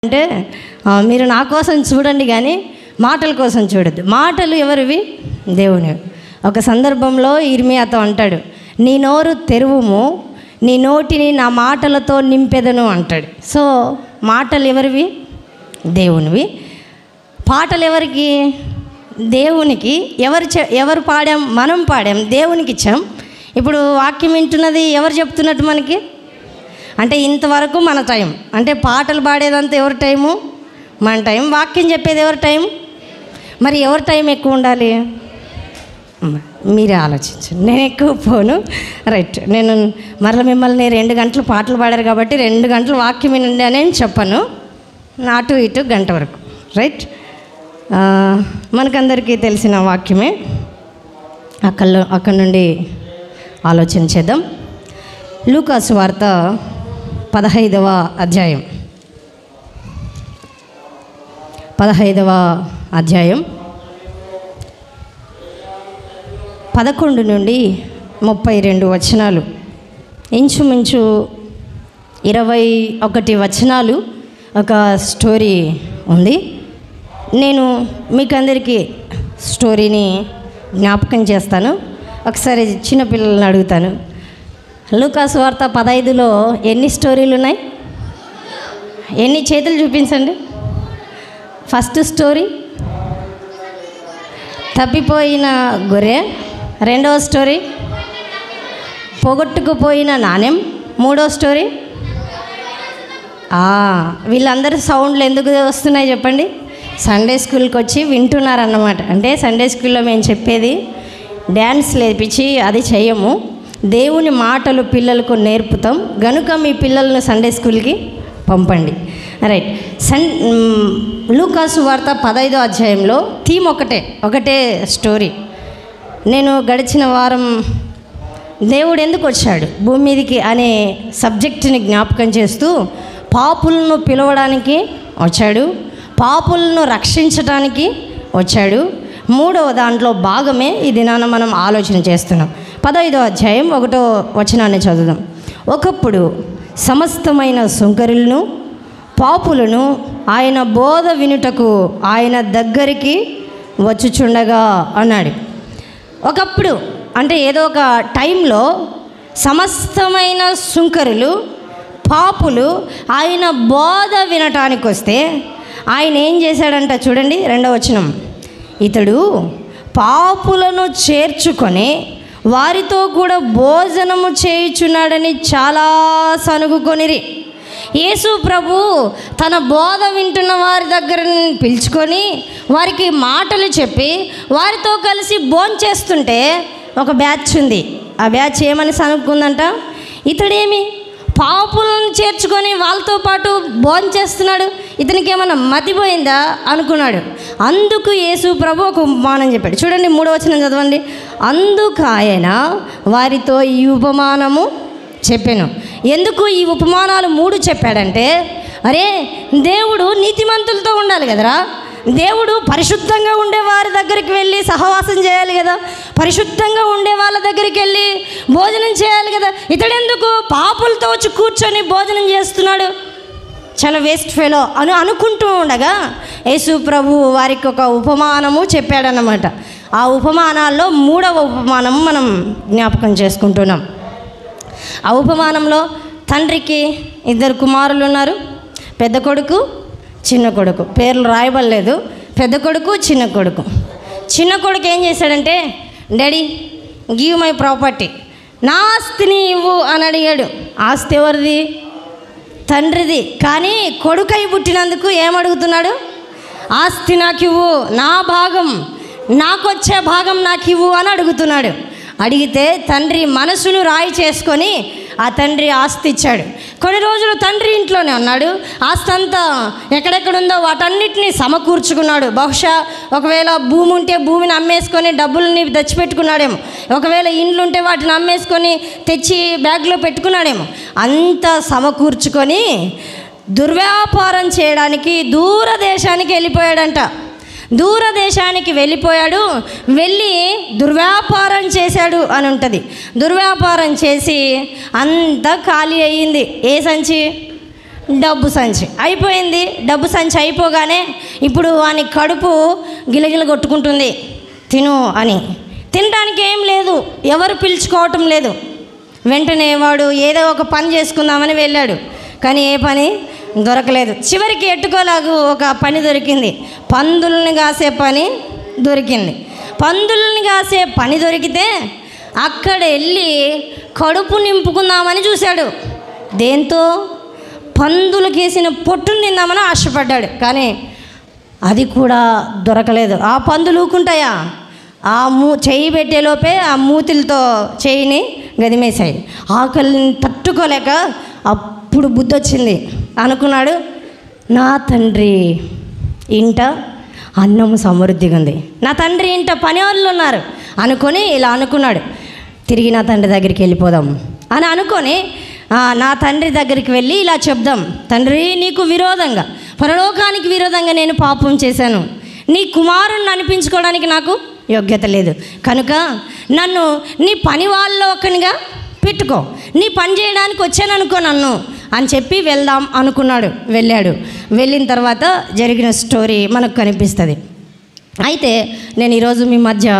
అంటే మీరు నా కోసం చూడండి కానీ మాటల కోసం చూడద్దు. మాటలు ఎవరివి? దేవునివి. ఒక సందర్భంలో ఇర్మియాతో అంటాడు, నీ నోరు తెరువుము, నీ నోటిని నా మాటలతో నింపెదను అంటాడు. సో మాటలు ఎవరివి? దేవునివి. పాటలు ఎవరికి? దేవునికి. ఎవరు పాడాం? మనం పాడాం, దేవునికి ఇచ్చాం. ఇప్పుడు వాక్యం వింటున్నది ఎవరు చెప్తున్నట్టు మనకి? అంటే ఇంతవరకు మన టైం. అంటే పాటలు పాడేదంతా ఎవరి టైము? మన టైం. వాక్యం చెప్పేది ఎవరి టైం? మరి ఎవరి టైం ఎక్కువ ఉండాలి? మీరే ఆలోచించండి. నేను ఎక్కువ పోను. రైట్. నేను మరలా మిమ్మల్ని 2 గంటలు పాటలు పాడారు కాబట్టి 2 గంటలు వాక్యం వినండి అని చెప్పను. అటు ఇటు గంట వరకు. రైట్. మనకందరికీ తెలిసిన వాక్యమే. అక్కడి నుండి ఆలోచన చేద్దాం. లూకాసు వార్త 15వ అధ్యాయం 11 నుండి 32 వచనాలు, ఇంచుమించు 21 వచనాలు ఒక స్టోరీ ఉంది. నేను మీకు అందరికీ స్టోరీని జ్ఞాపకం చేస్తాను. ఒకసారి చిన్నపిల్లల్ని అడుగుతాను, లూకాసు వార్త 15లో ఎన్ని స్టోరీలు ఉన్నాయి? ఎన్ని చేతులు చూపించండి. ఫస్ట్ స్టోరీ తప్పిపోయిన గొర్రె, 2వ స్టోరీ పోగొట్టుకుపోయిన నాణెం, 3వ స్టోరీ. వీళ్ళందరూ సౌండ్లు ఎందుకు వస్తున్నాయి చెప్పండి? సండే స్కూల్కి వచ్చి వింటున్నారన్నమాట. అంటే సండే స్కూల్లో మేము చెప్పేది డ్యాన్స్ లేపించి అది చేయము, దేవుని మాటలు పిల్లలకు నేర్పుతాం గనుక మీ పిల్లలను సండే స్కూల్కి పంపండి. రైట్. లూకాసు వార్త 15వ అధ్యాయంలో థీమ్ ఒకటే స్టోరీ. నేను గడిచిన వారం దేవుడు ఎందుకు వచ్చాడు భూమి మీదకి అనే సబ్జెక్టుని జ్ఞాపకం చేస్తూ పాపులను పిలవడానికి వచ్చాడు, పాపులను రక్షించడానికి వచ్చాడు. 3వ దాంట్లో భాగమే ఈ దినాన మనం ఆలోచన చేస్తున్నాం. 15వ అధ్యాయం 1వ వచనాన్ని చదువుదాం. ఒకప్పుడు సమస్తమైన సుంకరులను పాపులను ఆయన బోధ వినుటకు ఆయన దగ్గరికి వచ్చుచుండగా అన్నాడు. ఒకప్పుడు అంటే ఏదో ఒక టైంలో సమస్తమైన సుంకరులు పాపులు ఆయన బోధ వినటానికి వస్తే ఆయన ఏం చేశాడంట చూడండి. 2వ వచనం, ఇతడు పాపులను చేర్చుకొని వారితో కూడా భోజనము చేయుచున్నాడని చాలా సనుగుకొనిరి. యేసు ప్రభు తన బోధ వింటున్న వారి దగ్గర పిలుచుకొని వారికి మాటలు చెప్పి వారితో కలిసి భోంచేస్తుంటే ఒక బ్యాచ్ ఉంది. ఆ బ్యాచ్ ఏమని సనుక్కుందంట, ఇతడేమి పాపులను చేర్చుకొని వాళ్ళతో పాటు భోంచేస్తున్నాడు, ఇతనికి ఏమన్నా మతిపోయిందా అనుకున్నాడు. అందుకు యేసు ప్రభు ఒక ఉపమానం చెప్పాడు. చూడండి 3వ వచనం చదవండి. అందుకు ఆయన వారితో ఈ ఉపమానము చెప్పాను. ఎందుకు ఈ ఉపమానాలు 3 చెప్పాడంటే, అరే దేవుడు నీతిమంతులతో ఉండాలి కదరా, దేవుడు పరిశుద్ధంగా ఉండే వారి దగ్గరికి వెళ్ళి సహవాసం చేయాలి కదా, పరిశుద్ధంగా ఉండే వాళ్ళ దగ్గరికి వెళ్ళి భోజనం చేయాలి కదా. ఇతడెందుకు పాపులతో వచ్చి కూర్చొని భోజనం చేస్తున్నాడు, చాలా వేస్ట్ ఫెలో అని అనుకుంటూ ఉండగా యేసు ప్రభు వారికి ఒక ఉపమానము చెప్పాడన్నమాట. ఆ ఉపమానాల్లో 3వ ఉపమానం మనం జ్ఞాపకం చేసుకుంటున్నాం. ఆ ఉపమానంలో తండ్రికి 2 కుమారులు ఉన్నారు, పెద్ద కొడుకు చిన్న కొడుకు. పేర్లు రాయబడలేదు. పెద్ద కొడుకు చిన్న కొడుకు. చిన్న కొడుకు ఏం చేశాడంటే, డాడీ గివ్ మై ప్రాపర్టీ, నా ఆస్తిని ఇవ్వు అని అడిగాడు. ఆస్తి ఎవరిది? తండ్రిది. కానీ కొడుకై పుట్టినందుకు ఏమడుగుతున్నాడు? ఆస్తి నాకు ఇవ్వు, నా భాగం, నాకొచ్చే భాగం నాకు ఇవ్వు అని అడుగుతున్నాడు. అడిగితే తండ్రి మనసును రాయి చేసుకొని ఆ తండ్రి ఆస్తి ఇచ్చాడు. కొన్ని రోజులు తండ్రి ఇంట్లోనే ఉన్నాడు. ఆస్తి అంతా ఎక్కడెక్కడుందో వాటన్నిటిని సమకూర్చుకున్నాడు. బహుశా ఒకవేళ భూమి ఉంటే భూమిని అమ్మేసుకొని డబ్బుల్ని తెచ్చిపెట్టుకున్నాడేమో, ఒకవేళ ఇండ్లు ఉంటే వాటిని అమ్మేసుకొని తెచ్చి బ్యాగ్లో పెట్టుకున్నాడేమో. అంతా సమకూర్చుకొని దుర్వ్యాపారం చేయడానికి దూరదేశానికి వెళ్ళిపోయాడంట. దూరదేశానికి వెళ్ళిపోయాడు. వెళ్ళి దుర్వ్యాపారం చేశాడు అని ఉంటుంది. దుర్వ్యాపారం చేసి అంతా ఖాళీ అయ్యింది. ఏ సంచి? డబ్బు సంచి అయిపోయింది. డబ్బు సంచి అయిపోగానే ఇప్పుడు వాని కడుపు గిలగిల కొట్టుకుంటుంది, తిను అని. తినడానికి ఏం లేదు, ఎవరు పిలుచుకోవటం లేదు. వెంటనే వాడు ఏదో ఒక పని చేసుకుందామని వెళ్ళాడు, కానీ ఏ పని దొరకలేదు. చివరికి ఎట్టుకోలాగు ఒక పని దొరికింది, పందుల్ని కాసే పని దొరికింది. పందుల్ని కాసే పని దొరికితే అక్కడ వెళ్ళి కడుపు నింపుకుందామని చూశాడు. దేంతో? పందులకేసిన పొట్టును తిందామని ఆశపడ్డాడు, కానీ అది కూడా దొరకలేదు. ఆ పందులు ఊకుంటాయా? ఆ చెయ్యి పెట్టేలోపే ఆ మూతులతో చెయ్యిని గదిమేశాయి. ఆకలిని తట్టుకోలేక అప్పుడు బుద్ధి వచ్చింది. అనుకున్నాడు, నా తండ్రి ఇంట అన్నము సమృద్ధిగా ఉంది, నా తండ్రి ఇంట పని వాళ్ళు ఉన్నారు అనుకొని ఇలా అనుకున్నాడు. తిరిగి నా తండ్రి దగ్గరికి వెళ్ళిపోదాం అని అనుకొని నా తండ్రి దగ్గరికి వెళ్ళి ఇలా చెప్దాం, తండ్రి నీకు విరోధంగా, పరలోకానికి విరోధంగా నేను పాపం చేశాను, నీ కుమారుణ్ణి అనిపించుకోవడానికి నాకు యోగ్యత లేదు, కనుక నన్ను నీ పని వాళ్ళలో ఒకనిగా పెట్టుకో, నీ పని చేయడానికి వచ్చాను అనుకో నన్ను అని చెప్పి వెళ్దాం అనుకున్నాడు. వెళ్ళాడు. వెళ్ళిన తర్వాత జరిగిన స్టోరీ మనకు కనిపిస్తుంది. అయితే నేను ఈరోజు మీ మధ్య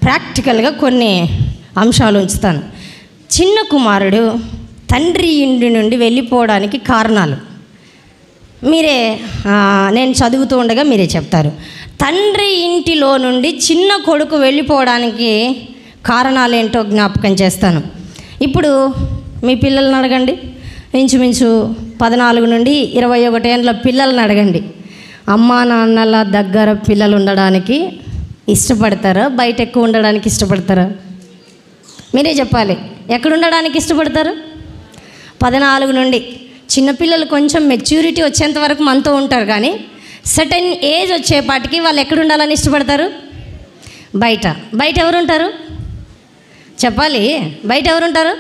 ప్రాక్టికల్గా కొన్ని అంశాలు ఉంచుతాను. చిన్న కుమారుడు తండ్రి ఇంటి నుండి వెళ్ళిపోవడానికి కారణాలు మీరే, నేను చదువుతూ ఉండగా మీరే చెప్తారు. తండ్రి ఇంటిలో నుండి చిన్న కొడుకు వెళ్ళిపోవడానికి కారణాలు ఏంటో జ్ఞాపకం చేస్తాను. ఇప్పుడు మీ పిల్లల్ని అడగండి, ఇంచుమించు 14 నుండి 21 ఏళ్ళ పిల్లల్ని అడగండి, అమ్మా నాన్నల దగ్గర పిల్లలు ఉండడానికి ఇష్టపడతారా, బయట ఎక్కువ ఉండడానికి ఇష్టపడతారా? మీరే చెప్పాలి. ఎక్కడ ఉండడానికి ఇష్టపడతారు? 14 నుండి. చిన్నపిల్లలు కొంచెం మెచ్యూరిటీ వచ్చేంత వరకు మనతో ఉంటారు, కానీ సర్టెన్ ఏజ్ వచ్చేపాటికి వాళ్ళు ఎక్కడ ఉండాలని ఇష్టపడతారు? బయట. బయట ఎవరు ఉంటారు చెప్పాలి? బయట ఎవరు ఉంటారు?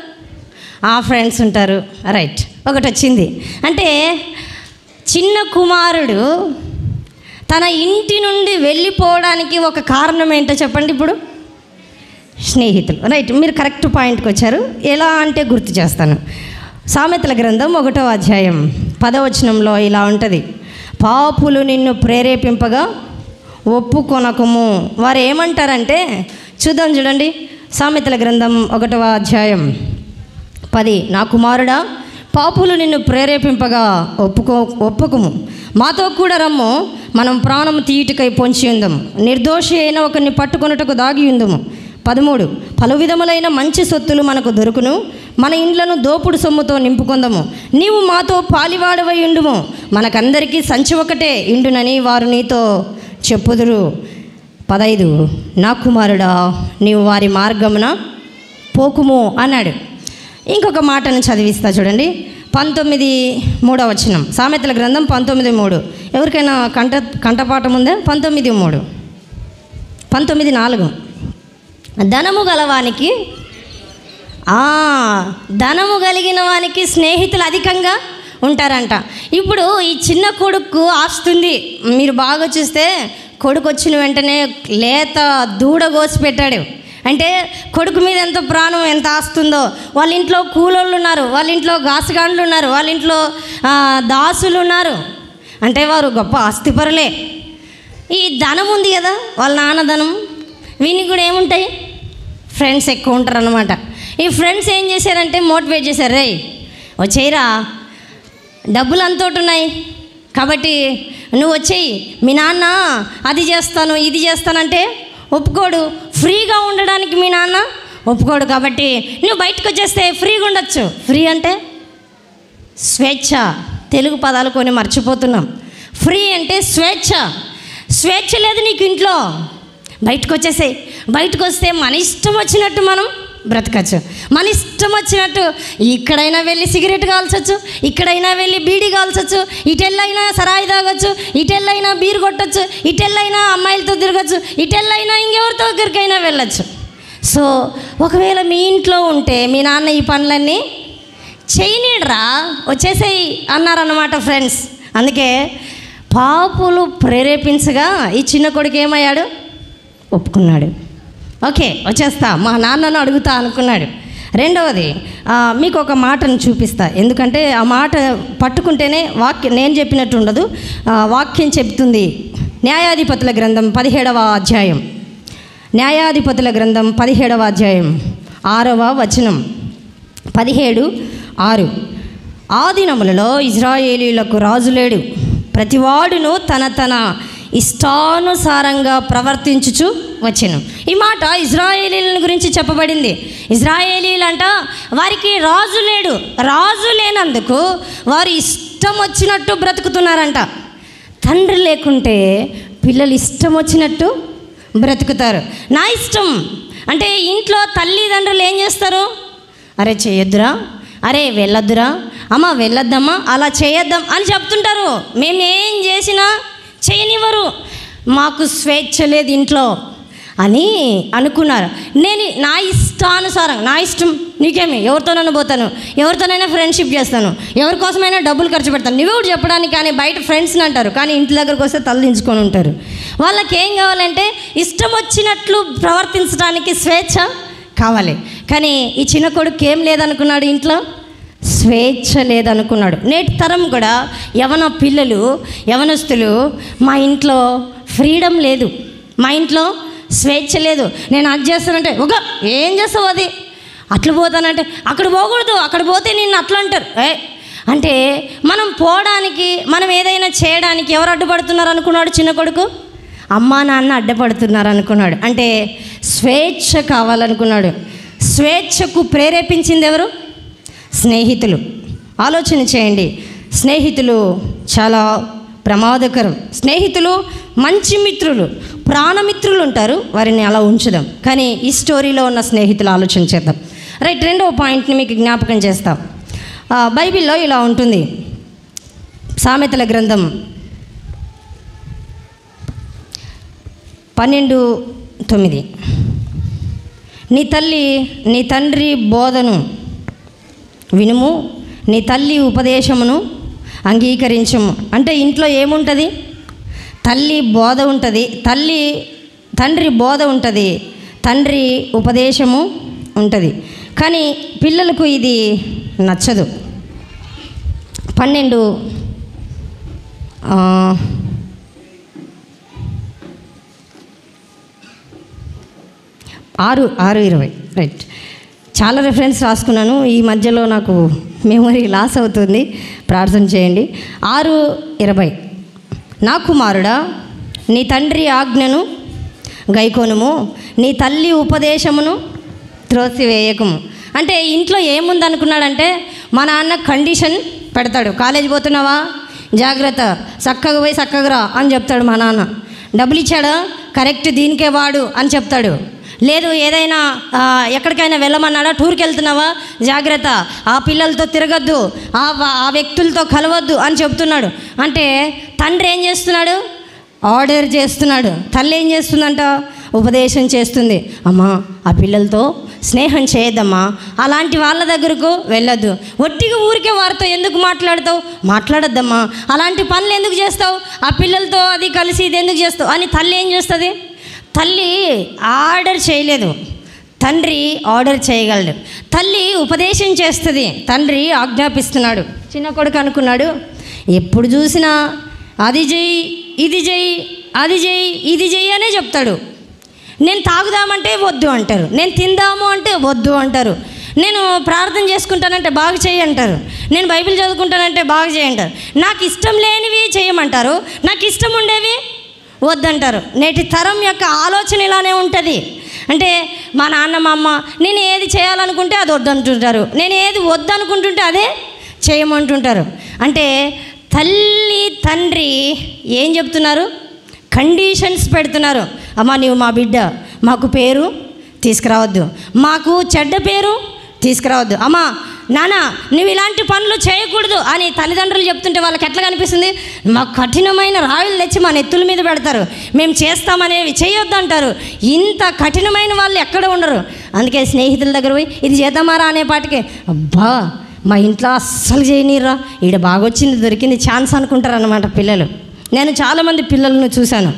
ఫ్రెండ్స్ ఉంటారు. రైట్, ఒకటి వచ్చింది. అంటే చిన్న కుమారుడు తన ఇంటి నుండి వెళ్ళిపోవడానికి ఒక కారణం ఏంటో చెప్పండి ఇప్పుడు? స్నేహితులు. రైట్, మీరు కరెక్ట్ పాయింట్కి వచ్చారు. ఎలా అంటే గుర్తు చేస్తాను. సామెతల గ్రంథం 1వ అధ్యాయం 10వ వచనంలో ఇలా ఉంటుంది, పాపులు నిన్ను ప్రేరేపింపగా ఒప్పుకొనకము. వారు ఏమంటారంటే, చూడండి, సామెతల గ్రంథం 1వ అధ్యాయం 10, నా కుమారుడా, పాపులు నిన్ను ప్రేరేపింపగా ఒప్పుకుము, మాతో కూడా రమ్ము, మనం ప్రాణము తీయుటకై పొంచి ఉందము, నిర్దోషి అయిన ఒకరిని పట్టుకొనుటకు దాగి ఉందము. 13, పలు విధములైన మంచి సొత్తులు మనకు దొరుకును, మన ఇండ్లను దోపుడు సొమ్ముతో నింపుకుందాము, నీవు మాతో పాలివాడవై ఉండుము, మనకందరికీ సంచి ఒకటే ఇండునని వారు నీతో చెప్పుదురు. 15, నా కుమారుడా, నీవు వారి మార్గమున పోకుము అన్నాడు. ఇంకొక మాటను చదివిస్తా చూడండి, 19:3 వచనం, సామెతల గ్రంథం 19:3. ఎవరికైనా కంఠపాఠం ఉందా? 19:3, 19:4. ధనము గలవానికి, ధనము కలిగిన వానికి స్నేహితులు అధికంగా ఉంటారంట. ఇప్పుడు ఈ చిన్న కొడుకు ఆస్తుంది. మీరు బాగా చూస్తే కొడుకు వచ్చిన వెంటనే లేత దూడ కోసి పెట్టాడు. అంటే కొడుకు మీద ఎంత ప్రాణం, ఎంత ఆస్తుందో. వాళ్ళ ఇంట్లో కూలోళ్ళు ఉన్నారు, వాళ్ళ ఇంట్లో గాసుగాండ్లు ఉన్నారు, వాళ్ళ ఇంట్లో దాసులు ఉన్నారు. అంటే వారు గొప్ప ఆస్తిపరులే. ఈ ధనం ఉంది కదా, వాళ్ళ నాన్న ధనం, వీనికి కూడా ఏముంటాయి? ఫ్రెండ్స్ ఎక్కువ ఉంటారు అన్నమాట. ఈ ఫ్రెండ్స్ ఏం చేశారంటే మోటివేట్ చేశారు, రే వచ్చేయరా, డబ్బులు అంతోటి ఉన్నాయి కాబట్టి నువ్వు వచ్చేయి, మీ నాన్న అది చేస్తాను ఇది చేస్తానంటే ఒప్పుకోడు. ఫ్రీగా ఉండడానికి మీ నాన్న ఒప్పుకోడు, కాబట్టి నువ్వు బయటకు వచ్చేస్తే ఫ్రీగా ఉండొచ్చు. ఫ్రీ అంటే స్వేచ్ఛ. తెలుగు పదాలు కొన్ని మర్చిపోతున్నాం. ఫ్రీ అంటే స్వేచ్ఛ. స్వేచ్ఛ లేదు నీకు ఇంట్లో, బయటకు వచ్చేసాయి. బయటకు వస్తే మన ఇష్టం వచ్చినట్టు మనం బ్రతకచ్చు, మన ఇష్టం వచ్చినట్టు ఇక్కడైనా వెళ్ళి సిగరెట్ కాల్చొచ్చు, ఇక్కడైనా వెళ్ళి బీడీ కాల్చొచ్చు, ఇటెళ్ళైనా సరాయి తాగొచ్చు, ఇటెళ్ళైనా బీరు కొట్టచ్చు, ఇటెళ్ళైనా అమ్మాయిలతో తిరగచ్చు, ఇటెళ్ళైనా ఇంకెవరితో దగ్గరికైనా వెళ్ళచ్చు. సో ఒకవేళ మీ ఇంట్లో ఉంటే మీ నాన్న ఈ పనులన్నీ చేయనీడరా, వచ్చేసేయి అన్నారన్నమాట ఫ్రెండ్స్. అందుకే పాపులు ప్రేరేపించగా ఈ చిన్న కొడుకు ఏమయ్యాడు? ఒప్పుకున్నాడు. ఓకే వచ్చేస్తా, మా నాన్నను అడుగుతా అనుకున్నాడు. రెండవది మీకు ఒక మాటను చూపిస్తా, ఎందుకంటే ఆ మాట పట్టుకుంటేనే వాక్యం నేను చెప్పినట్టు ఉండదు, వాక్యం చెప్తుంది. న్యాయాధిపతుల గ్రంథం 17వ అధ్యాయం, న్యాయాధిపతుల గ్రంథం 17వ అధ్యాయం 6వ వచనం, 17:6. ఆ దినములలో ఇశ్రాయేలీయులకు రాజు లేడు, ప్రతివాడును తన ఇష్టానుసారంగా ప్రవర్తించుచు వచ్చెను. ఈ మాట ఇశ్రాయేలీయుల గురించి చెప్పబడింది. ఇశ్రాయేలీయులంట వారికి రాజు లేడు, రాజు లేనందుకు వారు ఇష్టం వచ్చినట్టు బ్రతుకుతున్నారంట. తండ్రి లేకుంటే పిల్లలు ఇష్టం వచ్చినట్టు బ్రతుకుతారు. నా ఇష్టం అంటే ఇంట్లో తల్లిదండ్రులు ఏం చేస్తారు? అరే చేయొద్దురా, అరే వెళ్ళొద్దురా, అమ్మ వెళ్ళొద్దమ్మా, అలా చేయొద్దాం అని చెప్తుంటారు. మేము ఏం చేసినా చేయనివ్వరు, మాకు స్వేచ్ఛ లేదు ఇంట్లో అని అనుకున్నారు. నేను నా ఇష్టానుసారం, నా ఇష్టం నీకేమి, ఎవరితోనైనా పోతాను, ఎవరితోనైనా ఫ్రెండ్షిప్ చేస్తాను, ఎవరి కోసమైనా డబ్బులు ఖర్చు పెడతాను, నువ్వెవరు చెప్పడానికి. కానీ బయట ఫ్రెండ్స్ని అంటారు, కానీ ఇంటి దగ్గరకు వస్తే తలదించుకొని ఉంటారు. వాళ్ళకి ఏం కావాలంటే ఇష్టం వచ్చినట్లు ప్రవర్తించడానికి స్వేచ్ఛ కావాలి. కానీ ఈ చిన్న కొడుకు ఏం లేదనుకున్నాడు, ఇంట్లో స్వేచ్ఛ లేదనుకున్నాడు. నేటి తరం కూడా యవనస్తులు మా ఇంట్లో ఫ్రీడమ్ లేదు, మా ఇంట్లో స్వేచ్ఛ లేదు, నేను అది చేస్తానంటే ఒక ఏం చేస్తావు, అది అట్లా పోతానంటే అక్కడ పోకూడదు, అక్కడ పోతే నిన్ను అట్లా అంటారు. అంటే మనం పోవడానికి, మనం ఏదైనా చేయడానికి ఎవరు అడ్డుపడుతున్నారు అనుకున్నాడు చిన్న కొడుకు? అమ్మా నాన్న అడ్డుపడుతున్నారు అనుకున్నాడు. అంటే స్వేచ్ఛ కావాలనుకున్నాడు. స్వేచ్ఛకు ప్రేరేపించింది ఎవరు? స్నేహితులు. ఆలోచన చేయండి, స్నేహితులు చాలా ప్రమాదకరం. స్నేహితులు మంచి మిత్రులు, ప్రాణమిత్రులు ఉంటారు, వారిని అలా ఉంచుదాం. కానీ ఈ స్టోరీలో ఉన్న స్నేహితులు ఆలోచన చేద్దాం. రైట్, రెండవ పాయింట్ని మీకు జ్ఞాపకం చేస్తాం. బైబిల్లో ఇలా ఉంటుంది. సామెతల గ్రంథం 12:9. నీ తండ్రి బోధను వినుము, నీ తల్లి ఉపదేశమును అంగీకరించము. అంటే ఇంట్లో ఏముంటుంది? తల్లి బోధ ఉంటుంది, తండ్రి బోధ ఉంటుంది, తండ్రి ఉపదేశము ఉంటుంది. కానీ పిల్లలకు ఇది నచ్చదు. 6:20. రైట్, చాలా రెఫరెన్స్ రాసుకున్నాను, ఈ మధ్యలో నాకు మెమరీ లాస్ అవుతుంది, ప్రార్థన చేయండి. 6:20. నా కుమారుడా, నీ తండ్రి ఆజ్ఞను గైకొనుము, నీ తల్లి ఉపదేశమును త్రోసివేయకము. అంటే ఇంట్లో ఏముందనుకున్నాడంటే, మా నాన్న కండిషన్ పెడతాడు. కాలేజీ పోతున్నావా, జాగ్రత్త, చక్కగా పోయి చక్కగా రా అని చెప్తాడు మా నాన్న. డబ్బులు ఇచ్చాడా, కరెక్ట్ దీనికే వాడు అని చెప్తాడు. లేదు ఏదైనా ఎక్కడికైనా వెళ్ళమన్నాడా, టూర్కి వెళ్తున్నావా, జాగ్రత్త, ఆ పిల్లలతో తిరగద్దు, ఆ వ్యక్తులతో కలవద్దు అని చెప్తున్నాడు. అంటే తండ్రి ఏం చేస్తున్నాడు? ఆర్డర్ చేస్తున్నాడు. తల్లి ఏం చేస్తుందంట? ఉపదేశం చేస్తుంది. అమ్మా ఆ పిల్లలతో స్నేహం చేయొద్దమ్మా, అలాంటి వాళ్ళ దగ్గరకు వెళ్ళొద్దు, ఒట్టిగా ఊరికే వారితో ఎందుకు మాట్లాడతావు, మాట్లాడొద్దమ్మా, అలాంటి పనులు ఎందుకు చేస్తావు, ఆ పిల్లలతో అది కలిసి ఇది ఎందుకు చేస్తావు అని తల్లి ఏం చేస్తుంది? తల్లి ఆర్డర్ చేయలేదు, తండ్రి ఆర్డర్ చేయగలడు. తల్లి ఉపదేశం చేస్తుంది, తండ్రి ఆజ్ఞాపిస్తున్నాడు. చిన్న కొడుకు అనుకున్నాడు, ఎప్పుడు చూసినా అది చెయ్యి, ఇది చెయ్యి, అది చెయ్యి, ఇది చెయ్యి అనే చెప్తాడు. నేను తాగుదామంటే వద్దు అంటారు, నేను తిందాము అంటే వద్దు అంటారు, నేను ప్రార్థన చేసుకుంటానంటే బాగా చేయి అంటారు, నేను బైబిల్ చదువుకుంటానంటే బాగా చేయంటారు, నాకు ఇష్టం లేనివి చేయమంటారు, నాకు ఇష్టం ఉండేవి వద్దంటారు. నేటి తరం యొక్క ఆలోచన ఇలానే ఉంటుంది. అంటే మా నాన్న మా అమ్మ నేను ఏది చేయాలనుకుంటే అది వద్దంటుంటారు, నేను ఏది వద్దనుకుంటుంటే అదే చేయమంటుంటారు. అంటే తల్లి తండ్రి ఏం చెప్తున్నారు? కండిషన్స్ పెడుతున్నారు. అమ్మ నీవు మా బిడ్డ, మాకు పేరు తీసుకురావద్దు, మాకు చెడ్డ పేరు తీసుకురావద్దు, అమ్మ నాన్న నువ్వు ఇలాంటి పనులు చేయకూడదు అని తల్లిదండ్రులు చెప్తుంటే వాళ్ళకి ఎట్లా కనిపిస్తుంది? మాకు కఠినమైన రాయిలు తెచ్చి మా నెత్తుల మీద పెడతారు, మేము చేస్తామనేవి చేయొద్దు అంటారు. ఇంత కఠినమైన వాళ్ళు ఎక్కడ ఉండరు. అందుకే స్నేహితుల దగ్గర పోయి ఇది చేద్దామారా అనే పాటికి అబ్బా మా ఇంట్లో అస్సలు చేయనీరా, ఈడ బాగా వచ్చింది దొరికింది ఛాన్స్ అనుకుంటారు అన్నమాట పిల్లలు. నేను చాలామంది పిల్లలను చూశాను,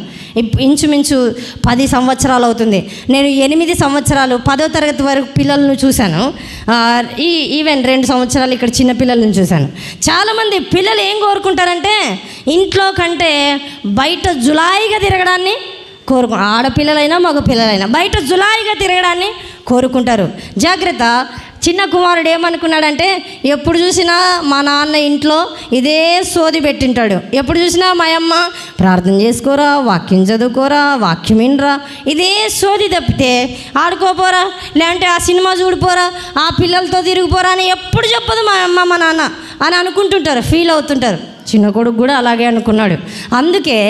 ఇంచుమించు 10 సంవత్సరాలు అవుతుంది. నేను 8 సంవత్సరాలు 10వ తరగతి వరకు పిల్లలను చూశాను. ఈవెన్ 2 సంవత్సరాలు ఇక్కడ చిన్న పిల్లలను చూశాను. చాలామంది పిల్లలు ఏం కోరుకుంటారంటే ఇంట్లో కంటే బయట జులాయిగా తిరగడాన్ని ఆడపిల్లలైనా మగ పిల్లలైనా బయట జులాయిగా తిరగడాన్ని కోరుకుంటారు. జాగ్రత్త. చిన్న కుమారుడు ఏమనుకున్నాడంటే ఎప్పుడు చూసినా మా నాన్న ఇంట్లో ఇదే సోది పెట్టింటాడు, ఎప్పుడు చూసినా మా అమ్మ ప్రార్థన చేసుకోరా, వాక్యం చదువుకోరా, వాక్యం వినరా, ఇదే సోది తప్పితే ఆడుకోపోరా, లేదంటే ఆ సినిమా చూడిపోరా, ఆ పిల్లలతో తిరిగిపోరా అని ఎప్పుడు చెప్పదు మా అమ్మ మా నాన్న అని అనుకుంటుంటారు, ఫీల్ అవుతుంటారు. చిన్న కొడుకు కూడా అలాగే అనుకున్నాడు. అందుకే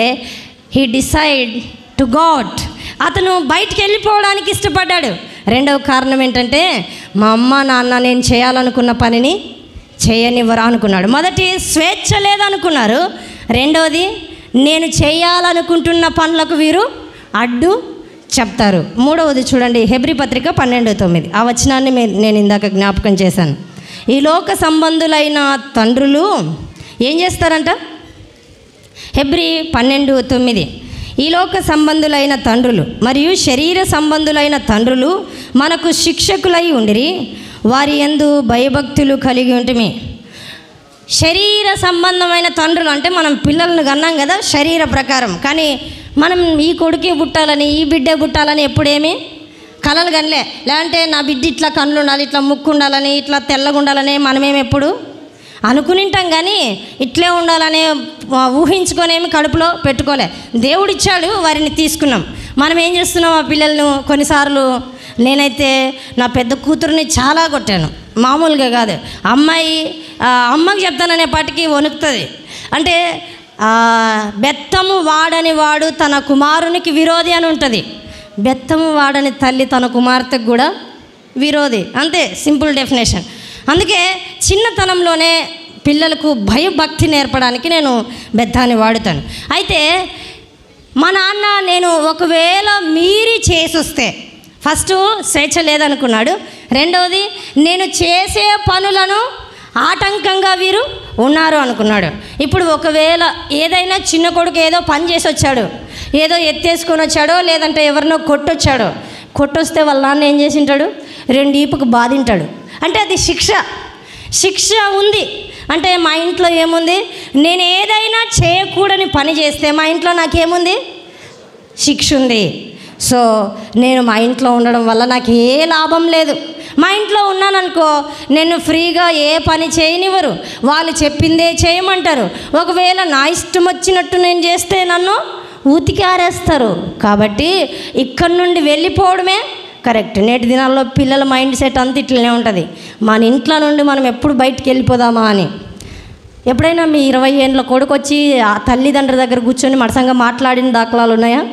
హీ డిసైడ్ టు గాడ్. అతను బయటికి వెళ్ళిపోవడానికి ఇష్టపడ్డాడు. రెండవ కారణం ఏంటంటే మా అమ్మ నాన్న నేను చేయాలనుకున్న పనిని చేయనివ్వరా అనుకున్నాడు. మొదటి స్వేచ్ఛ లేదనుకున్నారు. రెండవది నేను చేయాలనుకుంటున్న పనులకు వీరు అడ్డు చెప్తారు. మూడవది చూడండి, హెబ్రీ పత్రిక 12:9. ఆ వచనాన్ని నేను ఇందాక జ్ఞాపకం చేశాను. ఈ లోక సంబంధులైన తండ్రులు ఏం చేస్తారంట? హెబ్రీ 12:9. ఈ లోక సంబంధులైన తండ్రులు మరియు శరీర సంబంధులైన తండ్రులు మనకు శిక్షకులై ఉండిరి, వారి యందు భయభక్తులు కలిగి ఉంటుమి. శరీర సంబంధమైన తండ్రులు అంటే మనం పిల్లలను కన్నాం కదా శరీర ప్రకారం, కానీ మనం ఈ కొడుకే పుట్టాలని ఈ బిడ్డే పుట్టాలని ఎప్పుడేమీ కలలు కనలే. లేదంటే నా బిడ్డ ఇట్లా కళ్ళు ఉండాలి, ఇట్లా ముక్కు ఉండాలని, ఇట్లా తెల్లగా ఉండాలని మనమేమి ఎప్పుడు అనుకునింటాం, కానీ ఇట్లే ఉండాలని ఊహించుకొనేమి కడుపులో పెట్టుకోలే. దేవుడిచ్చాడు, వారిని తీసుకున్నాం. మనం ఏం చేస్తున్నాం? ఆ పిల్లలను కొన్నిసార్లు నేనైతే నా పెద్ద కూతురుని చాలా కొట్టాను, మామూలుగా కాదు. అమ్మకి చెప్తాననే పాటికి వణుకుతుంది. అంటే బెత్తము వాడని వాడు తన కుమారునికి విరోధి అని ఉంటుంది. బెత్తము వాడని తల్లి తన కుమార్తెకు కూడా విరోధి, అంతే, సింపుల్ డెఫినేషన్. అందుకే చిన్నతనంలోనే పిల్లలకు భయభక్తి నేర్పడానికి నేను బెత్తాన్ని వాడుతాను. అయితే మా నాన్న నేను ఒకవేళ మీరి చేసొస్తే, ఫస్ట్ స్వేచ్ఛ లేదనుకున్నాడు. రెండవది నేను చేసే పనులను ఆటంకంగా వీరు ఉన్నారు అనుకున్నాడు. ఇప్పుడు ఒకవేళ ఏదైనా చిన్న కొడుకు ఏదో పని చేసి వచ్చాడు, ఏదో ఎత్తేసుకొని వచ్చాడో లేదంటే ఎవరినో కొట్టొచ్చాడో, కొట్టొస్తే వాళ్ళ నాన్న ఏం చేసి ఉంటాడు? 2 ఈపుకు బాధింటాడు. అంటే అది శిక్ష ఉంది. అంటే మా ఇంట్లో ఏముంది? నేను ఏదైనా చేయకూడని పని చేస్తే మా ఇంట్లో నాకేముంది? శిక్ష ఉంది. సో నేను మా ఇంట్లో ఉండడం వల్ల నాకు ఏ లాభం లేదు. మా ఇంట్లో ఉన్నాననుకో నేను ఫ్రీగా ఏ పని చేయనివ్వరు, వాళ్ళు చెప్పిందే చేయమంటారు. ఒకవేళ నా ఇష్టం వచ్చినట్టు నేను చేస్తే నన్ను ఉతికి ఆరేస్తారు. కాబట్టి ఇక్కడి నుండి వెళ్ళిపోవడమే కరెక్ట్. నేటి దినాల్లో పిల్లల మైండ్ సెట్ అంతా ఇట్లనే ఉంటుంది, మన ఇంట్లో నుండి మనం ఎప్పుడు బయటికి వెళ్ళిపోదామా అని. ఎప్పుడైనా మీ 20 ఏళ్ళ కొడుకు వచ్చి ఆ తల్లిదండ్రుల దగ్గర కూర్చొని మడసంగా మాట్లాడిన దాఖలాలు ఉన్నాయా?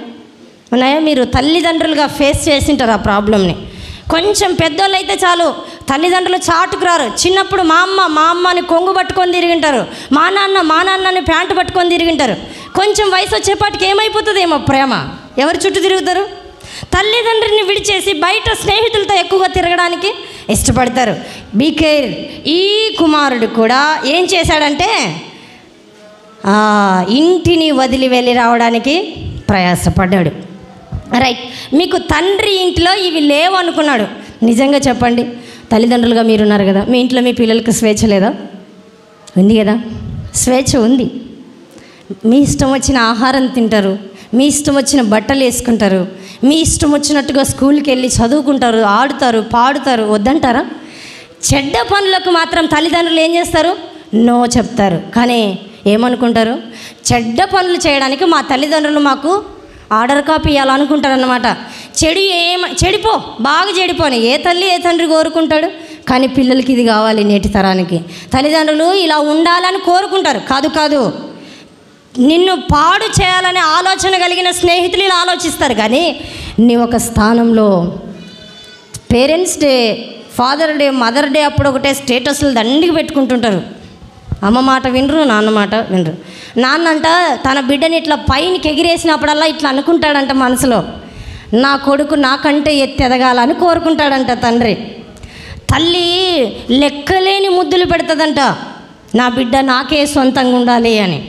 మీరు తల్లిదండ్రులుగా ఫేస్ చేసింటారు ఆ ప్రాబ్లమ్ని. కొంచెం పెద్దోళ్ళు అయితే చాలు, తల్లిదండ్రులు చాటుకు రారు. చిన్నప్పుడు మా అమ్మని కొంగు పట్టుకొని తిరిగింటారు, మా నాన్నని ప్యాంటు పట్టుకొని తిరిగింటారు. కొంచెం వయసు వచ్చేపాటికి ఏమైపోతుందేమో ప్రేమ, ఎవరు చుట్టూ తిరుగుతారు? తల్లిదండ్రిని విడిచేసి బయట స్నేహితులతో ఎక్కువగా తిరగడానికి ఇష్టపడతారు. Be care. ఈ కుమారుడు కూడా ఏం చేశాడంటే ఇంటిని వదిలి వెళ్ళి రావడానికి ప్రయాసపడ్డాడు. రైట్. మీకు తండ్రి ఇంట్లో ఇవి లేవు అనుకున్నాడు. నిజంగా చెప్పండి, తల్లిదండ్రులుగా మీరున్నారు కదా, మీ ఇంట్లో మీ పిల్లలకు స్వేచ్ఛ లేదా? ఉంది కదా, స్వేచ్ఛ ఉంది. మీ ఇష్టం వచ్చిన ఆహారం తింటారు, మీ ఇష్టం వచ్చిన బట్టలు వేసుకుంటారు, మీ ఇష్టం వచ్చినట్టుగా స్కూల్కి వెళ్ళి చదువుకుంటారు, ఆడుతారు, పాడుతారు. వద్దంటారా? చెడ్డ పనులకు మాత్రం తల్లిదండ్రులు ఏం చేస్తారు? నో చెప్తారు. కానీ ఏమనుకుంటారు? చెడ్డ పనులు చేయడానికి మా తల్లిదండ్రులు మాకు ఆర్డర్ కాపీ ఇవ్వాలనుకుంటారన్నమాట. చెడిపో, బాగా చెడిపోని ఏ తల్లి ఏ తండ్రి కోరుకుంటాడు? కానీ పిల్లలకి ఇది కావాలి. నేటి తరానికి తల్లిదండ్రులు ఇలా ఉండాలని కోరుకుంటారు. కాదు, నిన్ను పాడు చేయాలనే ఆలోచన కలిగిన స్నేహితులు ఇలా ఆలోచిస్తారు. కానీ నీ ఒక స్థానంలో parents day, father day, mother day అప్పుడు ఒకటే స్టేటస్లు దండికి పెట్టుకుంటుంటారు. అమ్మ మాట వినరు, నాన్న మాట వినరు. నాన్నంట తన బిడ్డని ఇట్లా పైనకి ఎగిరేసినప్పుడల్లా ఇట్లా అనుకుంటాడంట మనసులో, నా కొడుకు నాకంటే ఎత్తి ఎదగాలని కోరుకుంటాడంట తండ్రి. తల్లి లెక్కలేని ముద్దులు పెడుతుందంట, నా బిడ్డ నాకే సొంతంగా ఉండాలి అని.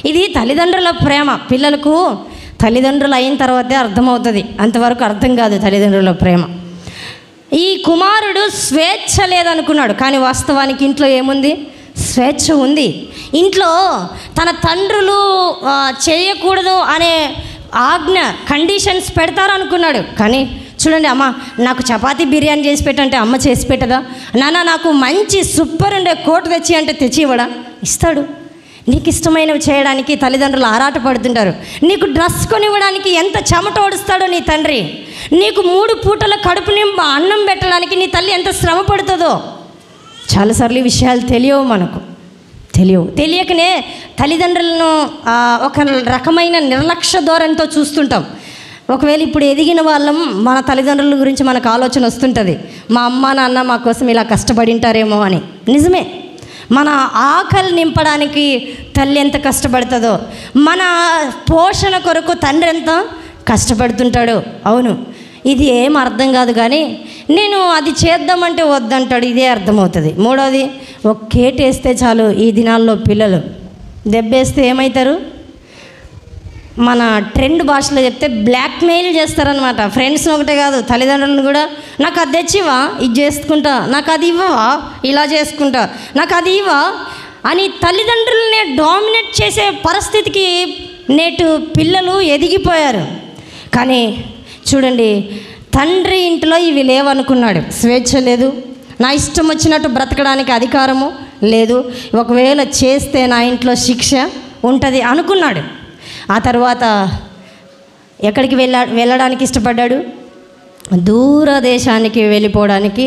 ఇది తల్లిదండ్రుల ప్రేమ. పిల్లలకు తల్లిదండ్రులు అయిన తర్వాతే అర్థమవుతుంది, అంతవరకు అర్థం కాదు తల్లిదండ్రుల ప్రేమ. ఈ కుమారుడు స్వేచ్ఛ లేదనుకున్నాడు, కానీ వాస్తవానికి ఇంట్లో ఏముంది? స్వేచ్ఛ ఉంది. ఇంట్లో తన తండ్రులు చేయకూడదు అనే ఆజ్ఞ, కండిషన్స్ పెడతారనుకున్నాడు. కానీ చూడండి, అమ్మ నాకు చపాతీ బిర్యానీ చేసి పెట్టంటే అమ్మ చేసి పెట్టదా? నాన్న నాకు మంచి సూపర్ ఉండే కోట్ తెచ్చి అంటే తెచ్చి ఇవ్వడా? ఇస్తాడు. నీకు ఇష్టమైనవి చేయడానికి తల్లిదండ్రులు ఆరాటపడుతుంటారు. నీకు డ్రెస్ కొనివ్వడానికి ఎంత చెమట ఓడుస్తాడో నీ తండ్రి. నీకు 3 పూటల కడుపు నింప అన్నం పెట్టడానికి నీ తల్లి ఎంత శ్రమ పడుతుందో. చాలాసార్లు ఈ విషయాలు మనకు తెలియకనే తల్లిదండ్రులను ఒక రకమైన నిర్లక్ష్య ధోరణితో చూస్తుంటాం. ఒకవేళ ఇప్పుడు ఎదిగిన వాళ్ళం మన తల్లిదండ్రుల గురించి మనకు ఆలోచన వస్తుంటుంది, మా అమ్మ నాన్న మా కోసం ఇలా కష్టపడి ఉంటారేమో అని. నిజమే, మన ఆకలి నింపడానికి తల్లి ఎంత కష్టపడుతుందో, మన పోషణ కొరకు తండ్రి ఎంత కష్టపడుతుంటాడో. అవును, ఇది ఏం అర్థం కాదు, కానీ నేను అది చేద్దామంటే వద్దంటాడు, ఇదే అర్థమవుతుంది. మూడోది, ఒక కేటు వేస్తే చాలు ఈ దినాల్లో పిల్లలు దెబ్బేస్తే ఏమవుతారు? మన ట్రెండ్ భాషలో చెప్తే బ్లాక్మెయిల్ చేస్తారనమాట. ఫ్రెండ్స్ని ఒకటే కాదు, తల్లిదండ్రులను కూడా. నాకు అది తెచ్చివా, ఇది చేసుకుంటా, నాకు అది ఇవ్వవా, ఇలా చేసుకుంటా, నాకు అది ఇవ్వా అని తల్లిదండ్రులనే డామినేట్ చేసే పరిస్థితికి నేటి పిల్లలు ఎదిగిపోయారు. కానీ చూడండి, తండ్రి ఇంట్లో ఇవి లేవనుకున్నాడు. స్వేచ్ఛ లేదు, నా ఇష్టం వచ్చినట్టు బ్రతకడానికి అధికారము లేదు, ఒకవేళ చేస్తే నా ఇంట్లో శిక్ష ఉంటుంది అనుకున్నాడు. ఆ తర్వాత ఎక్కడికి వెళ్ళడానికి ఇష్టపడ్డాడు? దూరదేశానికి వెళ్ళిపోవడానికి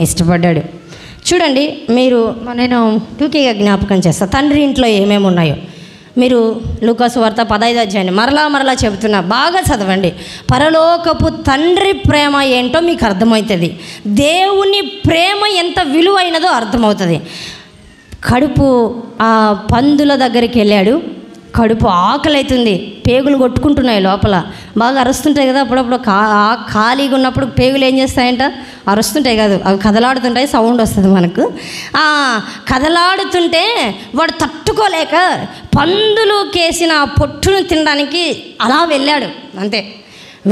ఇష్టపడ్డాడు. చూడండి, నేను టూకీగా జ్ఞాపకం చేస్తాను తండ్రి ఇంట్లో ఏమేమి ఉన్నాయో. మీరు లూకాసు వార్త 15వ అధ్యాయాన్ని మరలా చెబుతున్నా, బాగా చదవండి. పరలోకపు తండ్రి ప్రేమ ఏంటో మీకు అర్థమవుతుంది. దేవుని ప్రేమ ఎంత విలువైనదో అర్థమవుతుంది. కడుపు పందుల దగ్గరికి వెళ్ళాడు. కడుపు ఆకలి అవుతుంది, పేగులు కొట్టుకుంటున్నాయి లోపల, బాగా అరుస్తుంటాయి కదా. అప్పుడప్పుడు ఖాళీగా ఉన్నప్పుడు పేగులు ఏం చేస్తాయంట? అరుస్తుంటాయి కాదు, అవి కదలాడుతుంటాయి, సౌండ్ వస్తుంది మనకు. కదలాడుతుంటే వాడు తట్టుకోలేక పందులు కేసిన పొట్టును తినడానికి అలా వెళ్ళాడు. అంతే,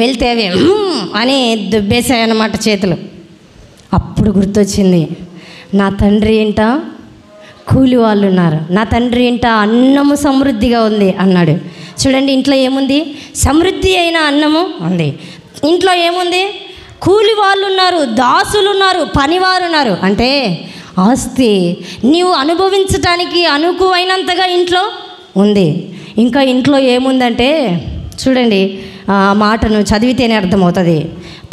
వెళ్తే అవి అని దుబ్బేశాయన్నమాట చేతులు. అప్పుడు గుర్తొచ్చింది, నా తండ్రి ఏంట కూలి వాళ్ళు ఉన్నారు, నా తండ్రి ఇంట అన్నము సమృద్ధిగా ఉంది అన్నాడు. చూడండి, ఇంట్లో ఏముంది? సమృద్ధి అయిన అన్నము ఉంది. ఇంట్లో ఏముంది? కూలి వాళ్ళు ఉన్నారు, దాసులు ఉన్నారు, పనివారు ఉన్నారు. అంటే ఆస్తి నీవు అనుభవించటానికి అనుకువైనంతగా ఇంట్లో ఉంది. ఇంకా ఇంట్లో ఏముందంటే చూడండి, ఆ మాటను చదివితేనే అర్థమవుతుంది.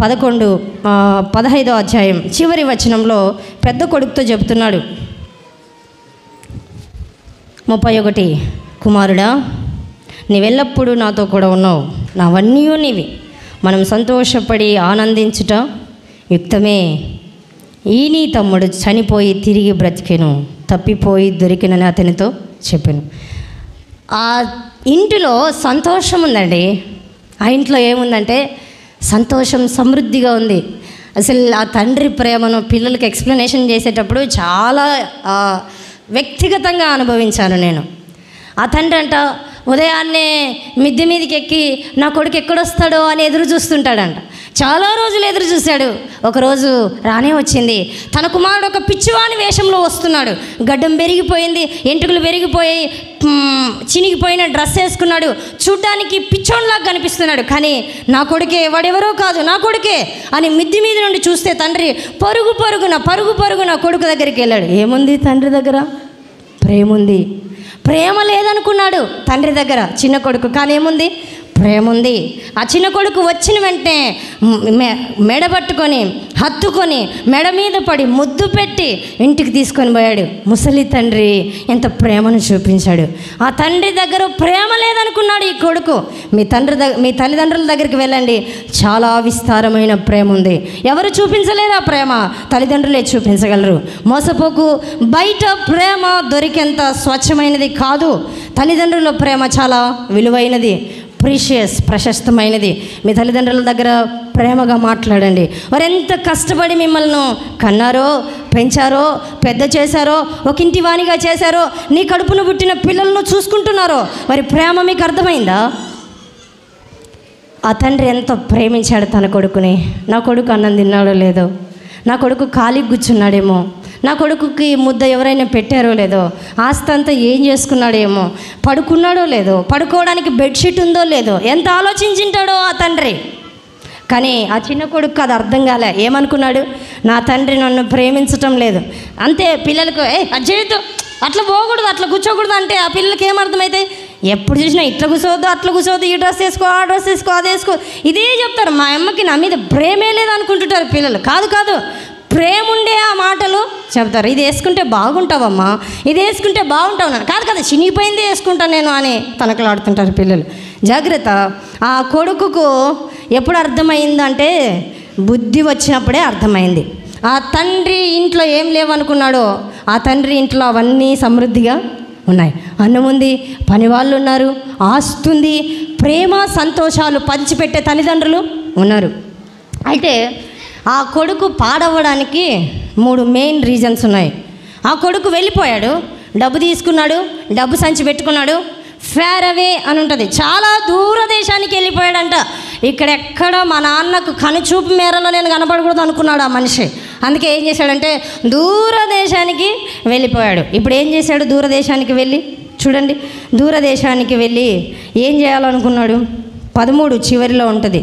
15వ అధ్యాయం చివరి వచనంలో పెద్ద కొడుకుతో చెబుతున్నాడు. 31, కుమారుడా, నీవెల్లప్పుడూ నాతో కూడా ఉన్నావు, నావన్నీ నీవి, మనం సంతోషపడి ఆనందించుట యుక్తమే. ఈ నీ తమ్ముడు చనిపోయి తిరిగి బ్రతికెను, తప్పిపోయి దొరికినని అతనితో చెప్పాను. ఆ ఇంటిలో సంతోషం ఉందండి. ఆ ఇంట్లో ఏముందంటే సంతోషం సమృద్ధిగా ఉంది. అసలు ఆ తండ్రి ప్రేమను పిల్లలకి ఎక్స్ప్లెనేషన్ చేసేటప్పుడు చాలా వ్యక్తిగతంగా అనుభవించాను నేను. ఆ తండ్రి అంట ఉదయాన్నే మిద్దె మీదకి ఎక్కి నా కొడుకు ఎక్కడొస్తాడో అని ఎదురు చూస్తుంటాడంట. చాలా రోజులు ఎదురు చూశాడు. ఒకరోజు రానే వచ్చింది. తన కుమారుడు ఒక పిచ్చివాని వేషంలో వస్తున్నాడు. గడ్డం పెరిగిపోయింది, ఎంట్రుకలు పెరిగిపోయి చినిగిపోయిన డ్రెస్ వేసుకున్నాడు. చూడ్డానికి పిచ్చోన్లాగా కనిపిస్తున్నాడు. కానీ నా కొడుకే, వాడెవరో కాదు, నా కొడుకే అని మిద్ది మీద నుండి చూస్తే తండ్రి పరుగు పరుగున కొడుకు దగ్గరికి వెళ్ళాడు. ఏముంది తండ్రి దగ్గర? ప్రేమ ఉంది. ప్రేమ లేదనుకున్నాడు తండ్రి దగ్గర చిన్న కొడుకు, కానీ ఏముంది? ప్రేమ ఉంది. ఆ చిన్న కొడుకు వచ్చిన వెంటనే మెడబట్టుకొని హత్తుకొని మెడ మీద పడి ముద్దు పెట్టి ఇంటికి తీసుకొని పోయాడు. ముసలి తండ్రి ఎంత ప్రేమను చూపించాడు. ఆ తండ్రి దగ్గర ప్రేమ లేదనుకున్నాడు ఈ కొడుకు. మీ తల్లిదండ్రుల దగ్గరికి వెళ్ళండి, చాలా విస్తారమైన ప్రేమ ఉంది. ఎవరు చూపించలేరు ఆ ప్రేమ, తల్లిదండ్రులే చూపించగలరు. మోసపోకు, బయట ప్రేమ దొరికేంత స్వచ్ఛమైనది కాదు. తల్లిదండ్రుల ప్రేమ చాలా విలువైనది, ప్రీషియస్, ప్రశస్తమైనది. మీ తల్లిదండ్రుల దగ్గర ప్రేమగా మాట్లాడండి. వారు ఎంత కష్టపడి మిమ్మల్ని కన్నారో, పెంచారో, పెద్ద చేశారో, ఒక ఇంటి వాణిగా చేశారో, నీ కడుపును పుట్టిన పిల్లలను చూసుకుంటున్నారో వారి ప్రేమ మీకు అర్థమైందా? ఆ తండ్రి ఎంత ప్రేమించాడు తన కొడుకుని. నా కొడుకు అన్నం తిన్నాడో లేదో, నా కొడుకు ఖాళీకి కూర్చున్నాడేమో, నా కొడుకుకి ముద్ద ఎవరైనా పెట్టారో లేదో, ఆస్తి అంతా ఏం చేసుకున్నాడేమో, పడుకున్నాడో లేదో, పడుకోవడానికి బెడ్షీట్ ఉందో లేదో, ఎంత ఆలోచించింటాడో ఆ తండ్రి. కానీ ఆ చిన్న కొడుకు అది అర్థం కాలే. ఏమనుకున్నాడు? నా తండ్రి నన్ను ప్రేమించటం లేదు. అంతే పిల్లలకు అది చేయొద్దు, అట్లా పోకూడదు, అట్లా కూర్చోకూడదు అంటే ఆ పిల్లలకి ఏమర్థమైతే, ఎప్పుడు చూసినా ఇట్లా కూర్చోవద్దు, అట్లా కూర్చోవద్దు, ఈ డ్రెస్ వేసుకో, ఆ డ్రెస్ వేసుకో, అది వేసుకో, ఇదే చెప్తారు. మా అమ్మకి నా మీద ప్రేమే లేదు అనుకుంటుంటారు పిల్లలు. కాదు కాదు, ప్రేమ ఉండే ఆ మాటలు చెప్తారు. ఇది వేసుకుంటే బాగుంటావమ్మా, ఇది వేసుకుంటే బాగుంటావు. కాదు కదా, చినిగిపోయింది వేసుకుంటాను నేను అని తనకలాడుతుంటారు పిల్లలు. జాగ్రత్త. ఆ కొడుకుకు ఎప్పుడు అర్థమైందంటే బుద్ధి వచ్చినప్పుడే అర్థమైంది. ఆ తండ్రి ఇంట్లో ఏం లేవనుకున్నాడో ఆ తండ్రి ఇంట్లో అవన్నీ సమృద్ధిగా ఉన్నాయి. అన్నం ఉంది, పని వాళ్ళు ఉన్నారు, ఆస్తుంది, ప్రేమ సంతోషాలు పంచిపెట్టే తల్లిదండ్రులు ఉన్నారు. అయితే ఆ కొడుకు పాడవడానికి 3 మెయిన్ రీజన్స్ ఉన్నాయి. ఆ కొడుకు వెళ్ళిపోయాడు, డబ్బు తీసుకున్నాడు, డబ్బు సంచి పెట్టుకున్నాడు, ఫేర్ అవే అని ఉంటుంది, చాలా దూర దేశానికి వెళ్ళిపోయాడంట. ఇక్కడెక్కడ మా నాన్నకు కనుచూపు మేరలో నేను కనపడకూడదు అనుకున్నాడు ఆ మనిషి. అందుకే ఏం చేశాడంటే దూరదేశానికి వెళ్ళిపోయాడు. ఇప్పుడు ఏం చేశాడు? దూరదేశానికి వెళ్ళి చూడండి, దూరదేశానికి వెళ్ళి ఏం చేయాలనుకున్నాడు? 13 చివరిలో ఉంటుంది.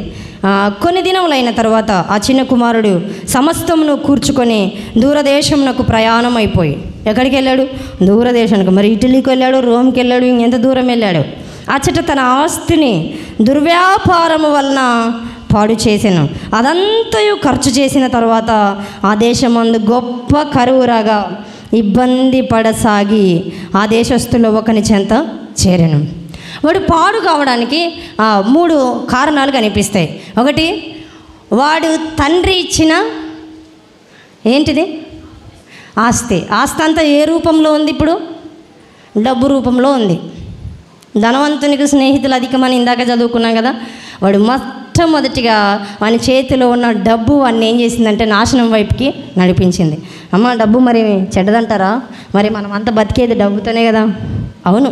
కొన్ని దినములైన తర్వాత ఆ చిన్న కుమారుడు సమస్తమును కూర్చుకొని దూరదేశమునకు ప్రయాణం అయిపోయి. ఎక్కడికి వెళ్ళాడు? దూరదేశానికి. మరి ఇటలీకి వెళ్ళాడు, రోమ్కి వెళ్ళాడు, ఇంకెంత దూరం వెళ్ళాడు. అచ్చట తన ఆస్తిని దుర్వ్యాపారము వలన పాడు చేసాను. అదంతయు ఖర్చు చేసిన తర్వాత ఆ దేశమందు గొప్ప కరువు రాగా ఇబ్బంది పడసాగి ఆ దేశస్తులో ఒకని చెంత చేరెను. వాడు పాడు కావడానికి 3 కారణాలు కనిపిస్తాయి. ఒకటి, వాడు తండ్రి ఇచ్చిన ఏంటిది ఆస్తి. ఆస్తి అంతా ఏ రూపంలో ఉంది? ఇప్పుడు డబ్బు రూపంలో ఉంది. ధనవంతునికి స్నేహితులు అధికమని ఇందాక చదువుకున్నాం కదా. వాడు మొట్టమొదటిగా వాని చేతిలో ఉన్న డబ్బు వాడిని ఏం చేసిందంటే నాశనం వైపుకి నడిపించింది. అమ్మ, డబ్బు మరి చెడ్డదంటారా? మరి మనం అంతా బతికేది డబ్బుతోనే కదా. అవును,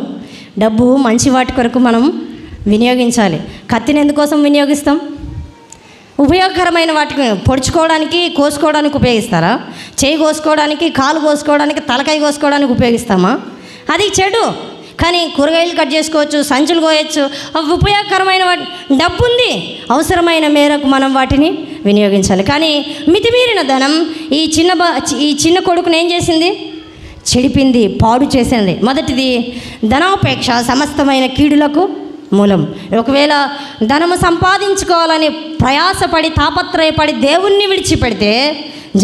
డబ్బు మంచి వాటి కొరకు మనం వినియోగించాలి. కత్తిని ఎందుకోసం వినియోగిస్తాం? ఉపయోగకరమైన వాటికి, పొడుచుకోవడానికి, కోసుకోవడానికి ఉపయోగిస్తారా? చేయి కోసుకోవడానికి, కాలు కోసుకోవడానికి, తలకాయ కోసుకోవడానికి ఉపయోగిస్తామా? అది చెడు. కానీ కూరగాయలు కట్ చేసుకోవచ్చు, సంచులు కోయచ్చు, అవి ఉపయోగకరమైన వాటి. డబ్బు ఉంది, అవసరమైన మేరకు మనం వాటిని వినియోగించాలి. కానీ మితిమీరిన ధనం ఈ చిన్న కొడుకుని ఏం చేసింది? చెడిపింది, పాడు చేసింది. మొదటిది, ధనాపేక్ష సమస్తమైన కీడులకు మూలం. ఒకవేళ ధనము సంపాదించుకోవాలని ప్రయాసపడి తాపత్రయపడి దేవుణ్ణి విడిచిపెడితే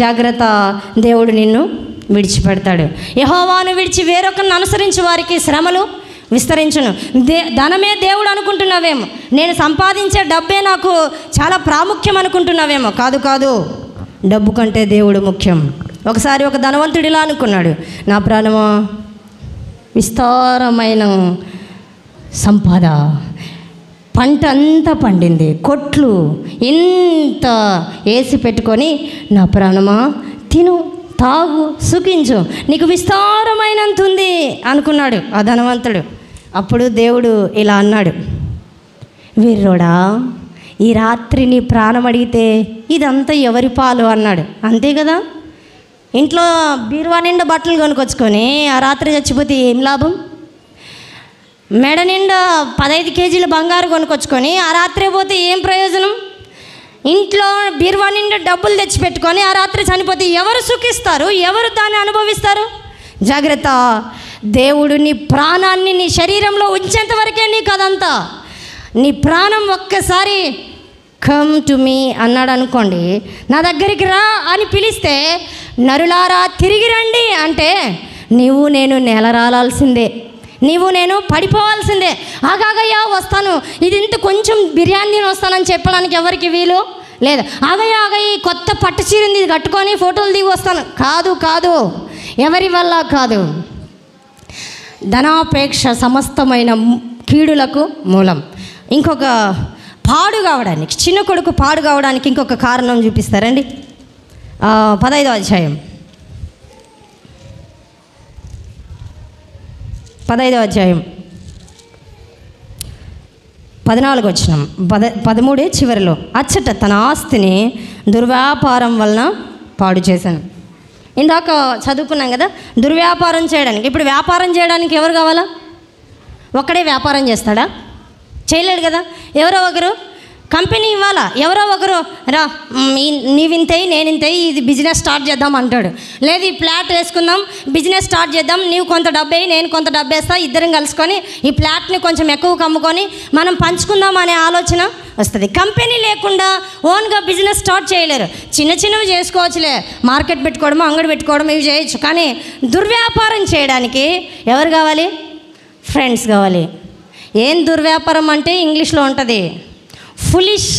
జాగ్రత్త, దేవుడు నిన్ను విడిచిపెడతాడు. యెహోవాను విడిచి వేరొకరిని అనుసరించి వారికి శ్రమలు విస్తరించును. ధనమే దేవుడు అనుకుంటున్నావేమో, నేను సంపాదించే డబ్బే నాకు చాలా ప్రాముఖ్యం అనుకుంటున్నావేమో. కాదు కాదు, డబ్బు కంటే దేవుడు ముఖ్యం. ఒకసారి ఒక ధనవంతుడు ఇలా అనుకున్నాడు, నా ప్రాణమా, విస్తారమైన సంపద, పంట అంతా పండింది, కొట్లు ఇంత వేసి పెట్టుకొని, నా ప్రాణమా తిను, తాగు, సుఖించు, నీకు విస్తారమైనంత ఉంది అనుకున్నాడు ఆ ధనవంతుడు. అప్పుడు దేవుడు ఇలా అన్నాడు, వీర్రోడా, ఈ రాత్రి నీ ప్రాణం అడిగితే ఇదంతా ఎవరి పాలు అన్నాడు. అంతే కదా. ఇంట్లో బీరువా నిండా బట్టలు కొనుక్కొచ్చుకొని ఆ రాత్రి చచ్చిపోతే ఏం లాభం? మెడ నిండా 15 కేజీల బంగారు కొనుక్కొచ్చుకొని ఆ రాత్రి పోతే ఏం ప్రయోజనం? ఇంట్లో బీరువా నిండా డబ్బులు తెచ్చిపెట్టుకొని ఆ రాత్రి చనిపోతే ఎవరు సుఖిస్తారు? ఎవరు దాన్ని అనుభవిస్తారు? జాగ్రత్త, దేవుడు నీ ప్రాణాన్ని నీ శరీరంలో ఉంచేంత వరకే నీకు అదంతా. నీ ప్రాణం ఒక్కసారి కమ్ టు మీ అన్నాడు అనుకోండి, నా దగ్గరికి రా అని పిలిస్తే, నరులారా తిరిగి రండి అంటే నీవు నేను నేలరాలాల్సిందే, నీవు నేను పడిపోవాల్సిందే. ఆగాగయ్యా వస్తాను, ఇది ఇంత కొంచెం బిర్యానీ తిని వస్తానని చెప్పడానికి ఎవరికి వీలు లేదు. ఆగయ్య కొత్త పట్టు చీరింది ఇది కట్టుకొని ఫోటోలు దిగి వస్తాను. కాదు కాదు, ఎవరి వల్ల కాదు. ధనాపేక్ష సమస్తమైన కీడులకు మూలం. ఇంకొక పాడు కావడానికి, చిన్న కొడుకు పాడు కావడానికి ఇంకొక కారణం చూపిస్తారండి. 15వ అధ్యాయం 15వ అధ్యాయం 14 వచనం 13 చివరిలో, అచ్చట తన ఆస్తిని దుర్వ్యాపారం వలన పాడు చేశాను. ఇందాక చదువుకున్నాం కదా, దుర్వ్యాపారం చేయడానికి. ఇప్పుడు వ్యాపారం చేయడానికి ఎవరు కావాలా? ఒక్కడే వ్యాపారం చేస్తాడా? చేయలేడు కదా. ఎవరో ఒకరు కంపెనీ ఇవ్వాలా. ఎవరో ఒకరు రా నీవింతయి నేనింతయి ఇది బిజినెస్ స్టార్ట్ చేద్దాం అంటాడు. లేదు ఈ ప్లాట్ వేసుకుందాం, బిజినెస్ స్టార్ట్ చేద్దాం, నీవు కొంత డబ్బు నేను కొంత డబ్బు వేస్తా, ఇద్దరం కలుసుకొని ఈ ప్లాట్ని కొంచెం ఎక్కువ కమ్ముకొని మనం పంచుకుందాం అనే ఆలోచన వస్తుంది. కంపెనీ లేకుండా ఓన్గా బిజినెస్ స్టార్ట్ చేయలేరు. చిన్న చిన్నవి చేసుకోవచ్చులే, మార్కెట్ పెట్టుకోవడము, అంగడి పెట్టుకోవడం ఇవి చేయొచ్చు. కానీ దుర్వ్యాపారం చేయడానికి ఎవరు కావాలి? ఫ్రెండ్స్ కావాలి. ఏం దుర్వ్యాపారం అంటే ఇంగ్లీష్లో ఉంటుంది ఫులిష్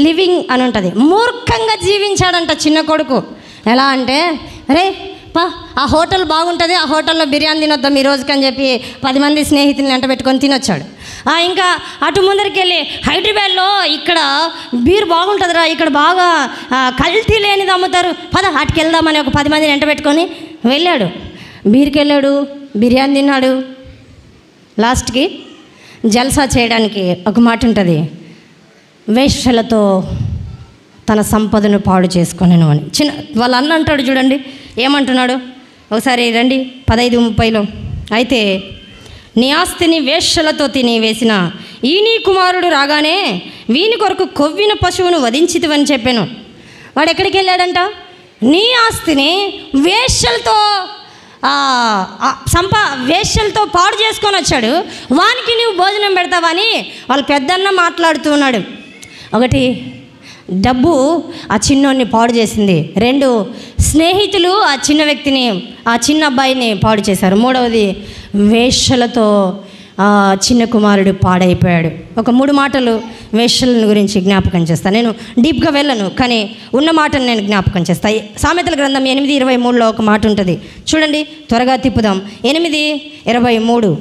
లివింగ్ అని ఉంటుంది. మూర్ఖంగా జీవించాడంట చిన్న కొడుకు. ఎలా అంటే, అరే పా ఆ హోటల్ బాగుంటుంది, ఆ హోటల్లో బిర్యానీ తినొద్దాం ఈ రోజుకి అని చెప్పి 10 మంది స్నేహితుల్ని వెంట పెట్టుకొని తినొచ్చాడు. ఇంకా అటు ముందరికి వెళ్ళి హైదరాబాద్లో ఇక్కడ బీర్ బాగుంటుందిరా, ఇక్కడ బాగా కల్తీ లేనిది అమ్ముతారు, పద అటుకి వెళ్దామని ఒక 10 మందిని వెంట పెట్టుకొని వెళ్ళాడు. బీర్కి వెళ్ళాడు, బిర్యానీ తిన్నాడు. లాస్ట్కి జల్సా చేయడానికి ఒక మాట ఉంటుంది, వేశ్యలతో తన సంపదను పాడు చేసుకొనెను అని. వాళ్ళ అన్న అంటాడు చూడండి, ఏమంటున్నాడు ఒకసారి రండి 15:30లో. అయితే నీ ఆస్తిని వేశ్యలతో తిని వేసిన ఈ నీ కుమారుడు రాగానే వీని కొరకు కొవ్విన పశువును వధించితివని చెప్పాను. వాడు ఎక్కడికి వెళ్ళాడంట? నీ ఆస్తిని వేశ్యలతో వేశ్యలతో పాడు చేసుకొని వచ్చాడు, వానికి నువ్వు భోజనం పెడతావని వాళ్ళ పెద్దన్న మాట్లాడుతూ ఉన్నాడు. ఒకటి, డబ్బు ఆ చిన్నోడిని పాడు చేసింది. 2, స్నేహితులు ఆ చిన్న వ్యక్తిని, ఆ చిన్న అబ్బాయిని పాడు చేశారు. 3వది, వేశ్యలతో చిన్న కుమారుడు పాడైపోయాడు. ఒక 3 మాటలు వేశ్యలను గురించి జ్ఞాపకం చేస్తాను. నేను డీప్గా వెళ్ళను, కానీ ఉన్న మాటను నేను జ్ఞాపకం చేస్తాను. సామెతల గ్రంథం 8:23లో ఒక మాట ఉంటుంది చూడండి, త్వరగా తిప్పుదాం. 8:23,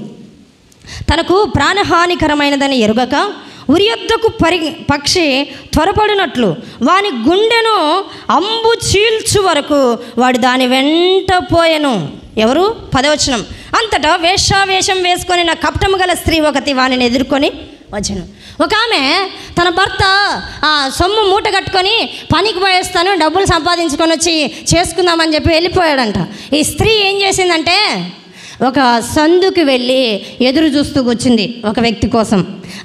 తనకు ప్రాణహానికరమైనదని ఎరుగక ఉరి యొద్దకు పక్షి త్వరపడినట్లు వాని గుండెను అంబు చీల్చు వరకు వాడు దాని వెంట పోయెను. ఎవరు? 10వ వచనం. అంతటా వేషావేషం వేసుకొని నా కపటము గల స్త్రీ ఒకటి వానిని ఎదుర్కొని వచ్చాను. ఒక ఆమె తన భర్త సొమ్ము మూట కట్టుకొని పనికి పోయేస్తాను, డబ్బులు సంపాదించుకొని వచ్చి చేసుకుందామని చెప్పి వెళ్ళిపోయాడంట. ఈ స్త్రీ ఏం చేసిందంటే ఒక సందుకి వెళ్ళి ఎదురు చూస్తూ కూర్చుంది ఒక వ్యక్తి కోసం.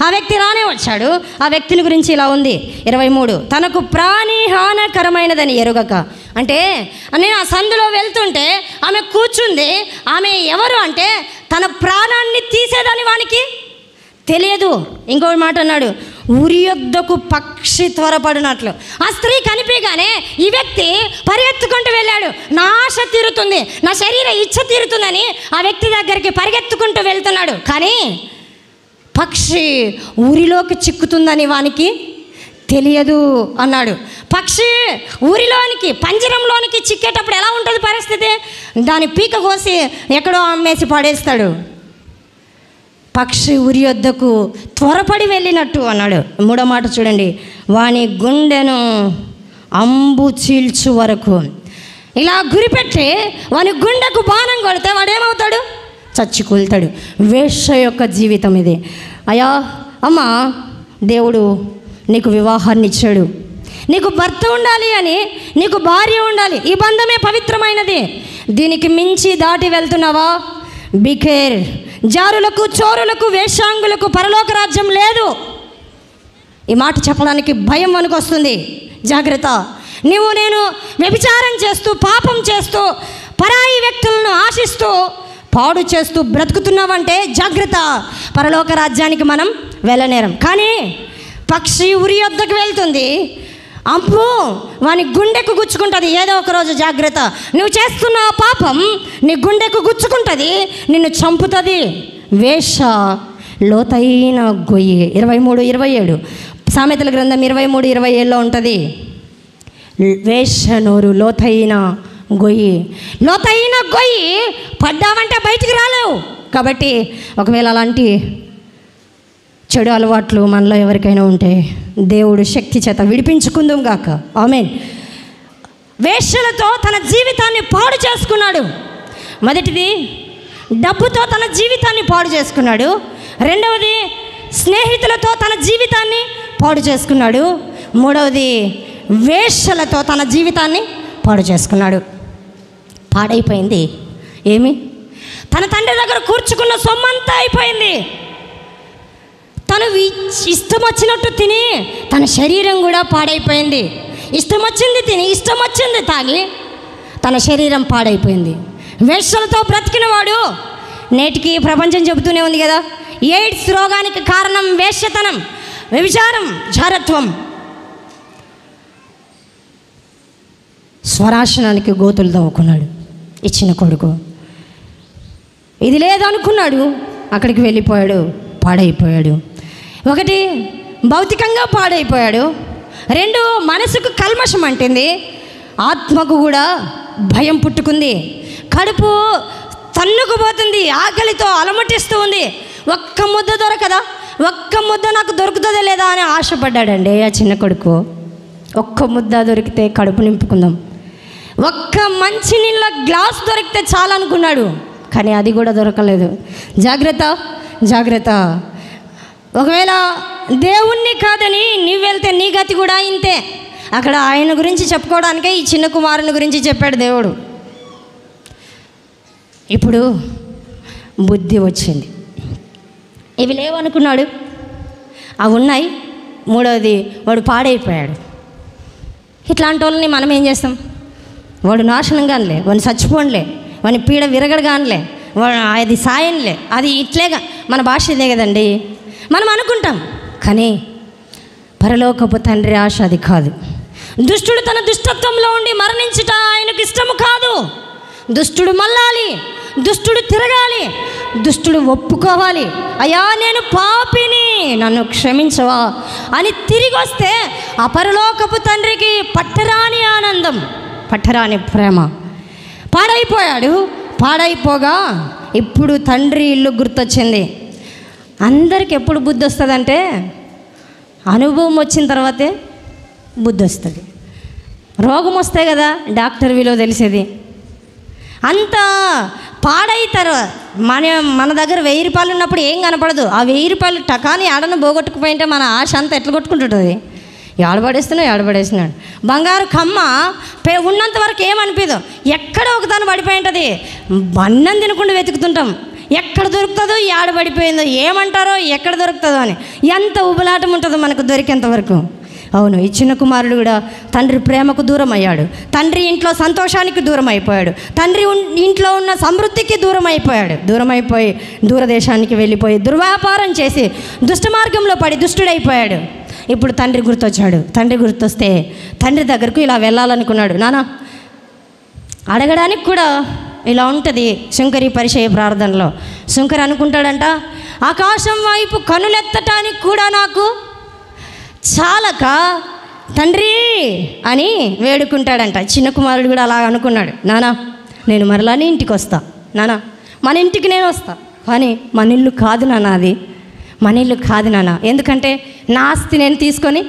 ఆ వ్యక్తి రానే వచ్చాడు. ఆ వ్యక్తిని గురించి ఇలా ఉంది 23, తనకు ప్రాణహానికరమైనదని ఎరుగక. అంటే నేను ఆ సందులో వెళ్తుంటే ఆమె కూర్చుంది. ఆమె ఎవరు అంటే తన ప్రాణాన్ని తీసేదని వానికి తెలియదు. ఇంకొక మాట అన్నాడు, ఉరి యొద్దకు పక్షి త్వరపడినట్లు. ఆ స్త్రీ కనిపించగానే ఈ వ్యక్తి పరిగెత్తుకుంటూ వెళ్ళాడు. నా ఆశ తీరుతుంది, నా శరీర ఇచ్చ తీరుతుందని ఆ వ్యక్తి దగ్గరికి పరిగెత్తుకుంటూ వెళ్తున్నాడు. కానీ పక్షి ఊరిలోకి చిక్కుతుందని వానికి తెలియదు అన్నాడు. పక్షి ఊరిలోనికి పంజరంలోనికి చిక్కేటప్పుడు ఎలా ఉంటుంది పరిస్థితి? దాని పీక కోసి ఎక్కడో అమ్మేసి పడేస్తాడు. పక్షి ఉరి యొద్దకు త్వరపడి వెళ్ళినట్టు అన్నాడు. 3వ మాట చూడండి, వాని గుండెను అంబు చీల్చు వరకు. ఇలా గురిపెట్టి వాని గుండెకు బాణం కొడితే వాడేమవుతాడు? చచ్చి కూలుతాడు. వేశ్య యొక్క జీవితం ఇది. అయ్యా అమ్మ, దేవుడు నీకు వివాహాన్ని ఇచ్చాడు, నీకు భర్త ఉండాలి అని, నీకు భార్య ఉండాలి. ఈ బంధమే పవిత్రమైనది. దీనికి మించి దాటి వెళ్తున్నావా? బికేర్. జారులకు, చోరులకు, వేశ్యాంగులకు పరలోక రాజ్యం లేదు. ఈ మాట చెప్పడానికి భయం వస్తుంది. జాగ్రత్త. నేను వ్యభిచారం చేస్తూ, పాపం చేస్తూ, పరాయి వ్యక్తులను ఆశిస్తూ, పాడు చేస్తూ బ్రతుకుతున్నావంటే జాగ్రత్త, పరలోక రాజ్యానికి మనం వెళ్ళనేరం. కానీ పక్షి ఉరి యొద్దకు వెళ్తుంది, అంపు వాని గుండెకు గుచ్చుకుంటుంది. ఏదో ఒక రోజు జాగ్రత్త, నువ్వు చేస్తున్న పాపం నీ గుండెకు గుచ్చుకుంటుంది, నిన్ను చంపుతుంది. వేష లోతైన గొయ్యి. 23-27 సామెతల గ్రంథం 23-27లో ఉంటుంది. వేష నోరు లోతైన గొయ్యి. లోతైన గొయ్యి పడ్డామంటే బయటికి రాలేవు. కాబట్టి ఒకవేళ అలాంటి చెడు అలవాట్లు మనలో ఎవరికైనా ఉంటే దేవుడు శక్తి చేత విడిపించుకుందాం గాక. ఆమేన్. వేశ్యలతో తన జీవితాన్ని పాడు చేసుకున్నాడు. మొదటిది, డబ్బుతో తన జీవితాన్ని పాడు చేసుకున్నాడు. 2వది, స్నేహితులతో తన జీవితాన్ని పాడు చేసుకున్నాడు. మూడవది వేశ్యలతో తన జీవితాన్ని పాడు చేసుకున్నాడు. పాడైపోయింది. ఏమి? తన తండ్రి దగ్గర కూర్చుకున్న సొమ్మంతా అయిపోయింది. తను ఇష్టం వచ్చినట్టు తిని తన శరీరం కూడా పాడైపోయింది. ఇష్టం వచ్చింది తిని ఇష్టం వచ్చింది తాగి తన శరీరం పాడైపోయింది. వేశ్యలతో బ్రతికినవాడు, నేటికి ప్రపంచం చెబుతూనే ఉంది కదా, ఎయిడ్స్ రోగానికి కారణం వేశ్యతనం, వ్యభిచారం, జారత్వం. స్వరాశనానికి గోతులు తవ్వుకున్నాడు ఇచ్చిన కొడుకు. ఇది లేదనుకున్నాడు, అక్కడికి వెళ్ళిపోయాడు, పాడైపోయాడు. ఒకటి భౌతికంగా పాడైపోయాడు. రెండు మనసుకు కల్మషం అంటింది, ఆత్మకు కూడా భయం పుట్టుకుంది. కడుపు తన్నుకుపోతుంది, ఆకలితో అలమటిస్తూ ఉంది. ఒక్క ముద్ద దొరకదా, ఒక్క ముద్ద నాకు దొరుకుతుందా లేదా అని ఆశపడ్డాడండి ఆ చిన్న కొడుకు. ఒక్క ముద్ద దొరికితే కడుపు నింపుకుందాం, ఒక్క మంచినీళ్ళ గ్లాస్ దొరికితే చాలనుకున్నాడు. కానీ అది కూడా దొరకలేదు. జాగ్రత్త, జాగ్రత్త. ఒకవేళ దేవుణ్ణి కాదని నీవు వెళ్తే నీ గతి కూడా ఇంతే. అక్కడ ఆయన గురించి చెప్పుకోవడానికే ఈ చిన్న కుమారుని గురించి చెప్పాడు దేవుడు. ఇప్పుడు బుద్ధి వచ్చింది. ఇవి లేవనుకున్నాడు, అవి ఉన్నాయి. మూడవది వాడు పాడైపోయాడు. ఇట్లాంటి వాళ్ళని మనం ఏం చేస్తాం? వాడు నాశనం కానిలే, వాడిని చచ్చిపోనిలే, వాడిని పీడ విరగడగానిలే, వాడు అది సాయంలే, అది ఇట్లేగా, మన భాష ఇదే కదండి మనం అనుకుంటాం. కానీ పరలోకపు తండ్రి ఆశ అది కాదు. దుష్టుడు తన దుష్టత్వంలో ఉండి మరణించుట ఆయనకు ఇష్టము కాదు. దుష్టుడు మళ్ళాలి, దుష్టుడు తిరగాలి, దుష్టుడు ఒప్పుకోవాలి, అయ్యా నేను పాపిని, నన్ను క్షమించవా అని తిరిగి వస్తే ఆ పరలోకపు తండ్రికి పట్టరాని ఆనందం, పట్టరాని ప్రేమ. పాడైపోయాడు. పాడైపోగా ఇప్పుడు తండ్రి ఇల్లు గుర్తొచ్చింది. అందరికి ఎప్పుడు బుద్ధి వస్తుందంటే అనుభవం వచ్చిన తర్వాతే బుద్ధి వస్తుంది. రోగం వస్తే కదా డాక్టర్ విలువ తెలిసేది. అంత పాడైతారు. మన దగ్గర 1000 రూపాయలు ఉన్నప్పుడు ఏం కనపడదు. ఆ 1000 రూపాయలు టకాని ఆడను పోగొట్టుకుపోయింటే మన ఆశ అంతా ఎట్లా కొట్టుకుంటుంటుంది? ఏడబడేస్తున్నాడు. బంగారు కమ్మ ఉన్నంత వరకు ఏమనిపించదు. ఎక్కడ ఒకదాని పడిపోయి ఉంటుంది. అన్నం తినకుండా వెతుకుతుంటాం, ఎక్కడ దొరుకుతుందో, ఏడబడిపోయిందో, ఏమంటారో, ఎక్కడ దొరుకుతుందో అని. ఎంత ఉబలాటం ఉంటుందో మనకు దొరికేంత వరకు. అవును, ఈ చిన్న కుమారుడు కూడా తండ్రి ప్రేమకు దూరం అయ్యాడు. తండ్రి ఇంట్లో సంతోషానికి దూరం అయిపోయాడు. తండ్రి ఇంట్లో ఉన్న సమృద్ధికి దూరం అయిపోయాడు. దూరం అయిపోయి దూరదేశానికి వెళ్ళిపోయి దుర్వ్యాపారం చేసి దుష్ట మార్గంలో పడి దుష్టుడైపోయాడు. ఇప్పుడు తండ్రి గుర్తొచ్చాడు. తండ్రి గుర్తొస్తే తండ్రి దగ్గరకు ఇలా వెళ్ళాలనుకున్నాడు. నాన్న అడగడానికి కూడా ఇలా ఉంటుంది శంకరి పరిచయ ప్రార్థనలో. శంకర్ అనుకుంటాడంట, ఆకాశం వైపు కనులెత్తటానికి కూడా నాకు చాలక తండ్రి అని వేడుకుంటాడంట. చిన్న కుమారుడు కూడా అలా అనుకున్నాడు. నానా నేను మరలా నీ ఇంటికి వస్తా, నానా మన ఇంటికి నేను వస్తా, కానీ మన ఇల్లు కాదు నాన్న, అది మన ఇల్లు కాదు నాన్న. ఎందుకంటే నా ఆస్తి నేను తీసుకొని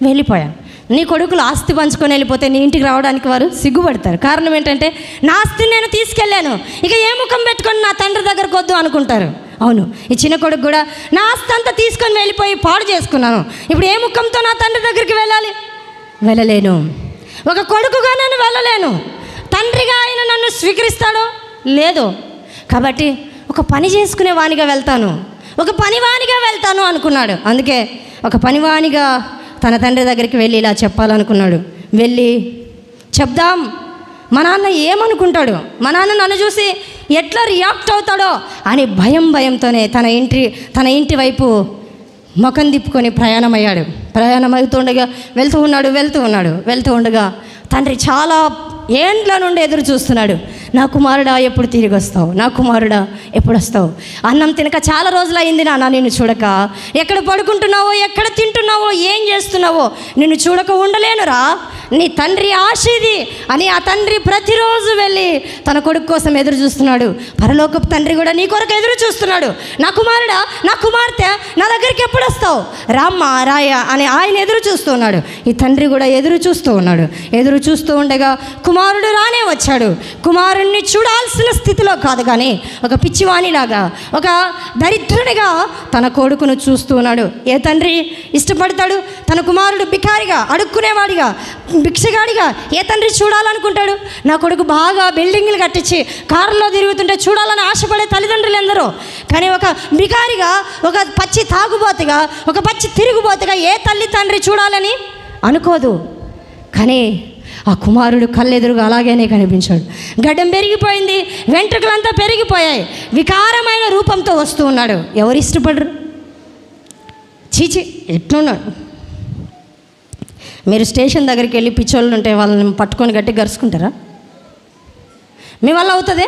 వెళ్ళిపోయాను. నీ కొడుకులు ఆస్తి పంచుకొని వెళ్ళిపోతే నీ ఇంటికి రావడానికి వారు సిగ్గుపడతారు. కారణం ఏంటంటే నా ఆస్తిని నేను తీసుకెళ్ళాను, ఇక ఏ ముఖం పెట్టుకొని నా తండ్రి దగ్గరకు వద్దు అనుకుంటారు. అవును, ఈ చిన్న కొడుకు కూడా నా ఆస్తి అంతా తీసుకొని వెళ్ళిపోయి పాడు చేసుకున్నాను, ఇప్పుడు ఏ ముఖంతో నా తండ్రి దగ్గరికి వెళ్ళాలి? వెళ్ళలేను. ఒక కొడుకుగా నేను వెళ్ళలేను. తండ్రిగా ఆయన నన్ను స్వీకరిస్తాడో లేదో, కాబట్టి ఒక పని చేసుకునే వానిగా వెళ్తాను, ఒక పనివానిగా వెళ్తాను అనుకున్నాడు. అందుకే ఒక పనివానిగా తన తండ్రి దగ్గరికి వెళ్ళి ఇలా చెప్పాలనుకున్నాడు. వెళ్ళి చెప్దాం, మా నాన్న ఏమనుకుంటాడు, మా నాన్న నన్ను చూసి ఎట్లా రియాక్ట్ అవుతాడో అని భయంతోనే తన ఇంటి వైపు ముఖం తిప్పుకొని ప్రయాణమయ్యాడు. ప్రయాణం అవుతుండగా వెళ్తూ ఉండగా తండ్రి చాలా ఏండ్ల నుండి ఎదురు చూస్తున్నాడు. నా కుమారుడా ఎప్పుడు తిరిగి వస్తావు, నా కుమారుడా ఎప్పుడు వస్తావు? అన్నం తినక చాలా రోజులు అయింది నాన్న నిన్ను చూడక. ఎక్కడ పడుకుంటున్నావో, ఎక్కడ తింటున్నావో, ఏం చేస్తున్నావో నిన్ను చూడక ఉండలేనురా, నీ తండ్రి ఆశ ఇది అని ఆ తండ్రి ప్రతిరోజు వెళ్ళి తన కొడుకు కోసం ఎదురు చూస్తున్నాడు. పరలోకపు తండ్రి కూడా నీ కొరకు ఎదురు చూస్తున్నాడు. నా కుమారుడా, నా కుమార్తె నా దగ్గరికి ఎప్పుడు వస్తావు? వస్తావు, రామ్మా రాయ అని ఆయన ఎదురు చూస్తూ ఉన్నాడు. ఈ తండ్రి కూడా ఎదురు చూస్తూ ఉన్నాడు. ఎదురు చూస్తూ ఉండగా కుమారుడు రానే వచ్చాడు. కుమారుణ్ణి చూడాల్సిన స్థితిలో కాదు, కానీ ఒక పిచ్చివాణిలాగా, ఒక దరిద్రునిగా తన కొడుకును చూస్తూ ఉన్నాడు. ఏ తండ్రి ఇష్టపడతాడు తన కుమారుడు బికారిగా, అడుక్కునేవాడిగా, భిక్షగాడిగా ఏ తండ్రి చూడాలనుకుంటాడు? నా కొడుకు బాగా బిల్డింగ్లు కట్టించి కారులో తిరుగుతుంటే చూడాలని ఆశపడే తల్లిదండ్రులు ఎందరో. కానీ ఒక బికారిగా, ఒక పచ్చి తాగుబోతుగా, ఒక పచ్చి తిరుగుబోతుగా ఏ తల్లి తండ్రి చూడాలని అనుకోదు. కానీ ఆ కుమారుడు కళ్ళెదురుగా అలాగేనే కనిపించాడు. గడ్డం పెరిగిపోయింది, వెంట్రుకలంతా పెరిగిపోయాయి, వికారమైన రూపంతో వస్తూ ఉన్నాడు. ఎవరు ఇష్టపడరు? చీచి ఎట్లున్నాడు. మీరు స్టేషన్ దగ్గరికి వెళ్ళి పిచ్చోళ్ళు ఉంటే వాళ్ళని పట్టుకొని గట్టి గరుచుకుంటారా? మీ వల్ల అవుతుంది?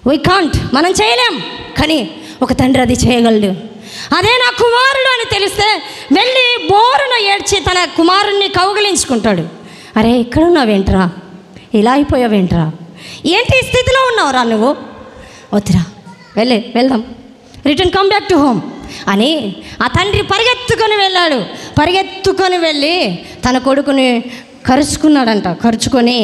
వీ కాంట్, మనం చేయలేం. కానీ ఒక తండ్రి అది చేయగలడు. అదే నా కుమారుడు అని తెలిస్తే వెళ్ళి బోరున ఏడ్చి తన కుమారుణ్ణి కౌగిలించుకుంటాడు. అరే ఇక్కడున్నావేంట్రా, ఇలా అయిపోయావేంట్రా, ఏంటి ఈ స్థితిలో ఉన్నావురా నువ్వు, వద్దురా వెళ్దాం, return come back to home అని ఆ తండ్రి పరిగెత్తుకొని వెళ్ళాడు. పరిగెత్తుకొని వెళ్ళి తన కొడుకుని కరుచుకున్నాడంట. కరుచుకొని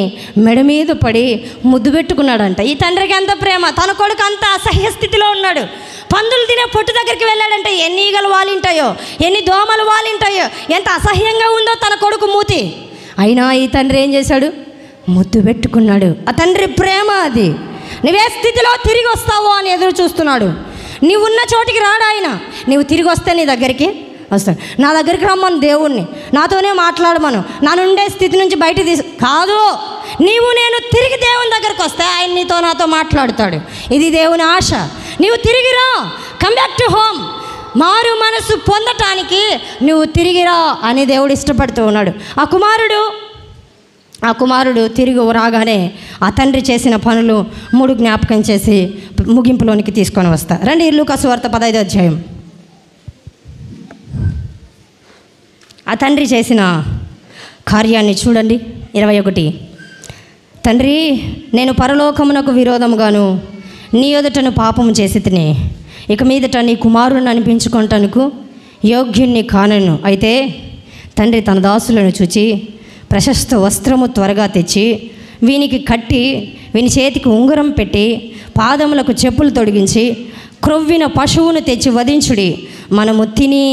మెడ మీద పడి ముద్దు పెట్టుకున్నాడంట. ఈ తండ్రికి ఎంత ప్రేమ, తన కొడుకు అంత అసహ్య స్థితిలో ఉన్నాడు. పందులు తినే పొట్టు దగ్గరికి వెళ్ళాడంటే ఎన్ని ఈగలు వాలింటాయో, ఎన్ని దోమలు వాలింటాయో, ఎంత అసహ్యంగా ఉందో తన కొడుకు మూతి. అయినా ఈ తండ్రి ఏం చేశాడు? ముద్దు పెట్టుకున్నాడు. ఆ తండ్రి ప్రేమ అది. నువ్వే స్థితిలో తిరిగి వస్తావో అని ఎదురు చూస్తున్నాడు. నీవున్న చోటికి రాడు ఆయన. నీవు తిరిగి వస్తే నీ దగ్గరికి వస్తాడు. నా దగ్గరికి రమ్మను, దేవుణ్ణి నాతోనే మాట్లాడమను, నానుండే స్థితి నుంచి బయట కాదు, నీవు నేను తిరిగి దేవుని దగ్గరికి వస్తే ఆయన నీతో నాతో మాట్లాడుతాడు. ఇది దేవుని ఆశ. నీవు తిరిగిరా, కమ్ బ్యాక్ టు హోమ్. మారు మనసు పొందటానికి నువ్వు తిరిగిరా అని దేవుడు ఇష్టపడుతూ ఉన్నాడు. ఆ కుమారుడు తిరిగి రాగానే ఆ తండ్రి చేసిన పనులు 3 జ్ఞాపకం చేసి ముగింపులోనికి తీసుకొని వస్తా. రండి, లూకా సువార్త 15వ అధ్యాయం. ఆ తండ్రి చేసిన కార్యాన్ని చూడండి. 21. తండ్రి, నేను పరలోకమునకు విరోధముగాను నీ ఎదుటను పాపము చేసి తిని ఇక మీదట నీ కుమారుని అనిపించుకుంటానుకు యోగ్యుణ్ణి కానను. అయితే తండ్రి తన దాసులను చూచి ప్రశస్త వస్త్రము త్వరగా తెచ్చి వీనికి కట్టి వీని చేతికి ఉంగరం పెట్టి పాదములకు చెప్పులు తొడిగించి క్రొవ్విన పశువును తెచ్చి వధించుడి, మనము తిని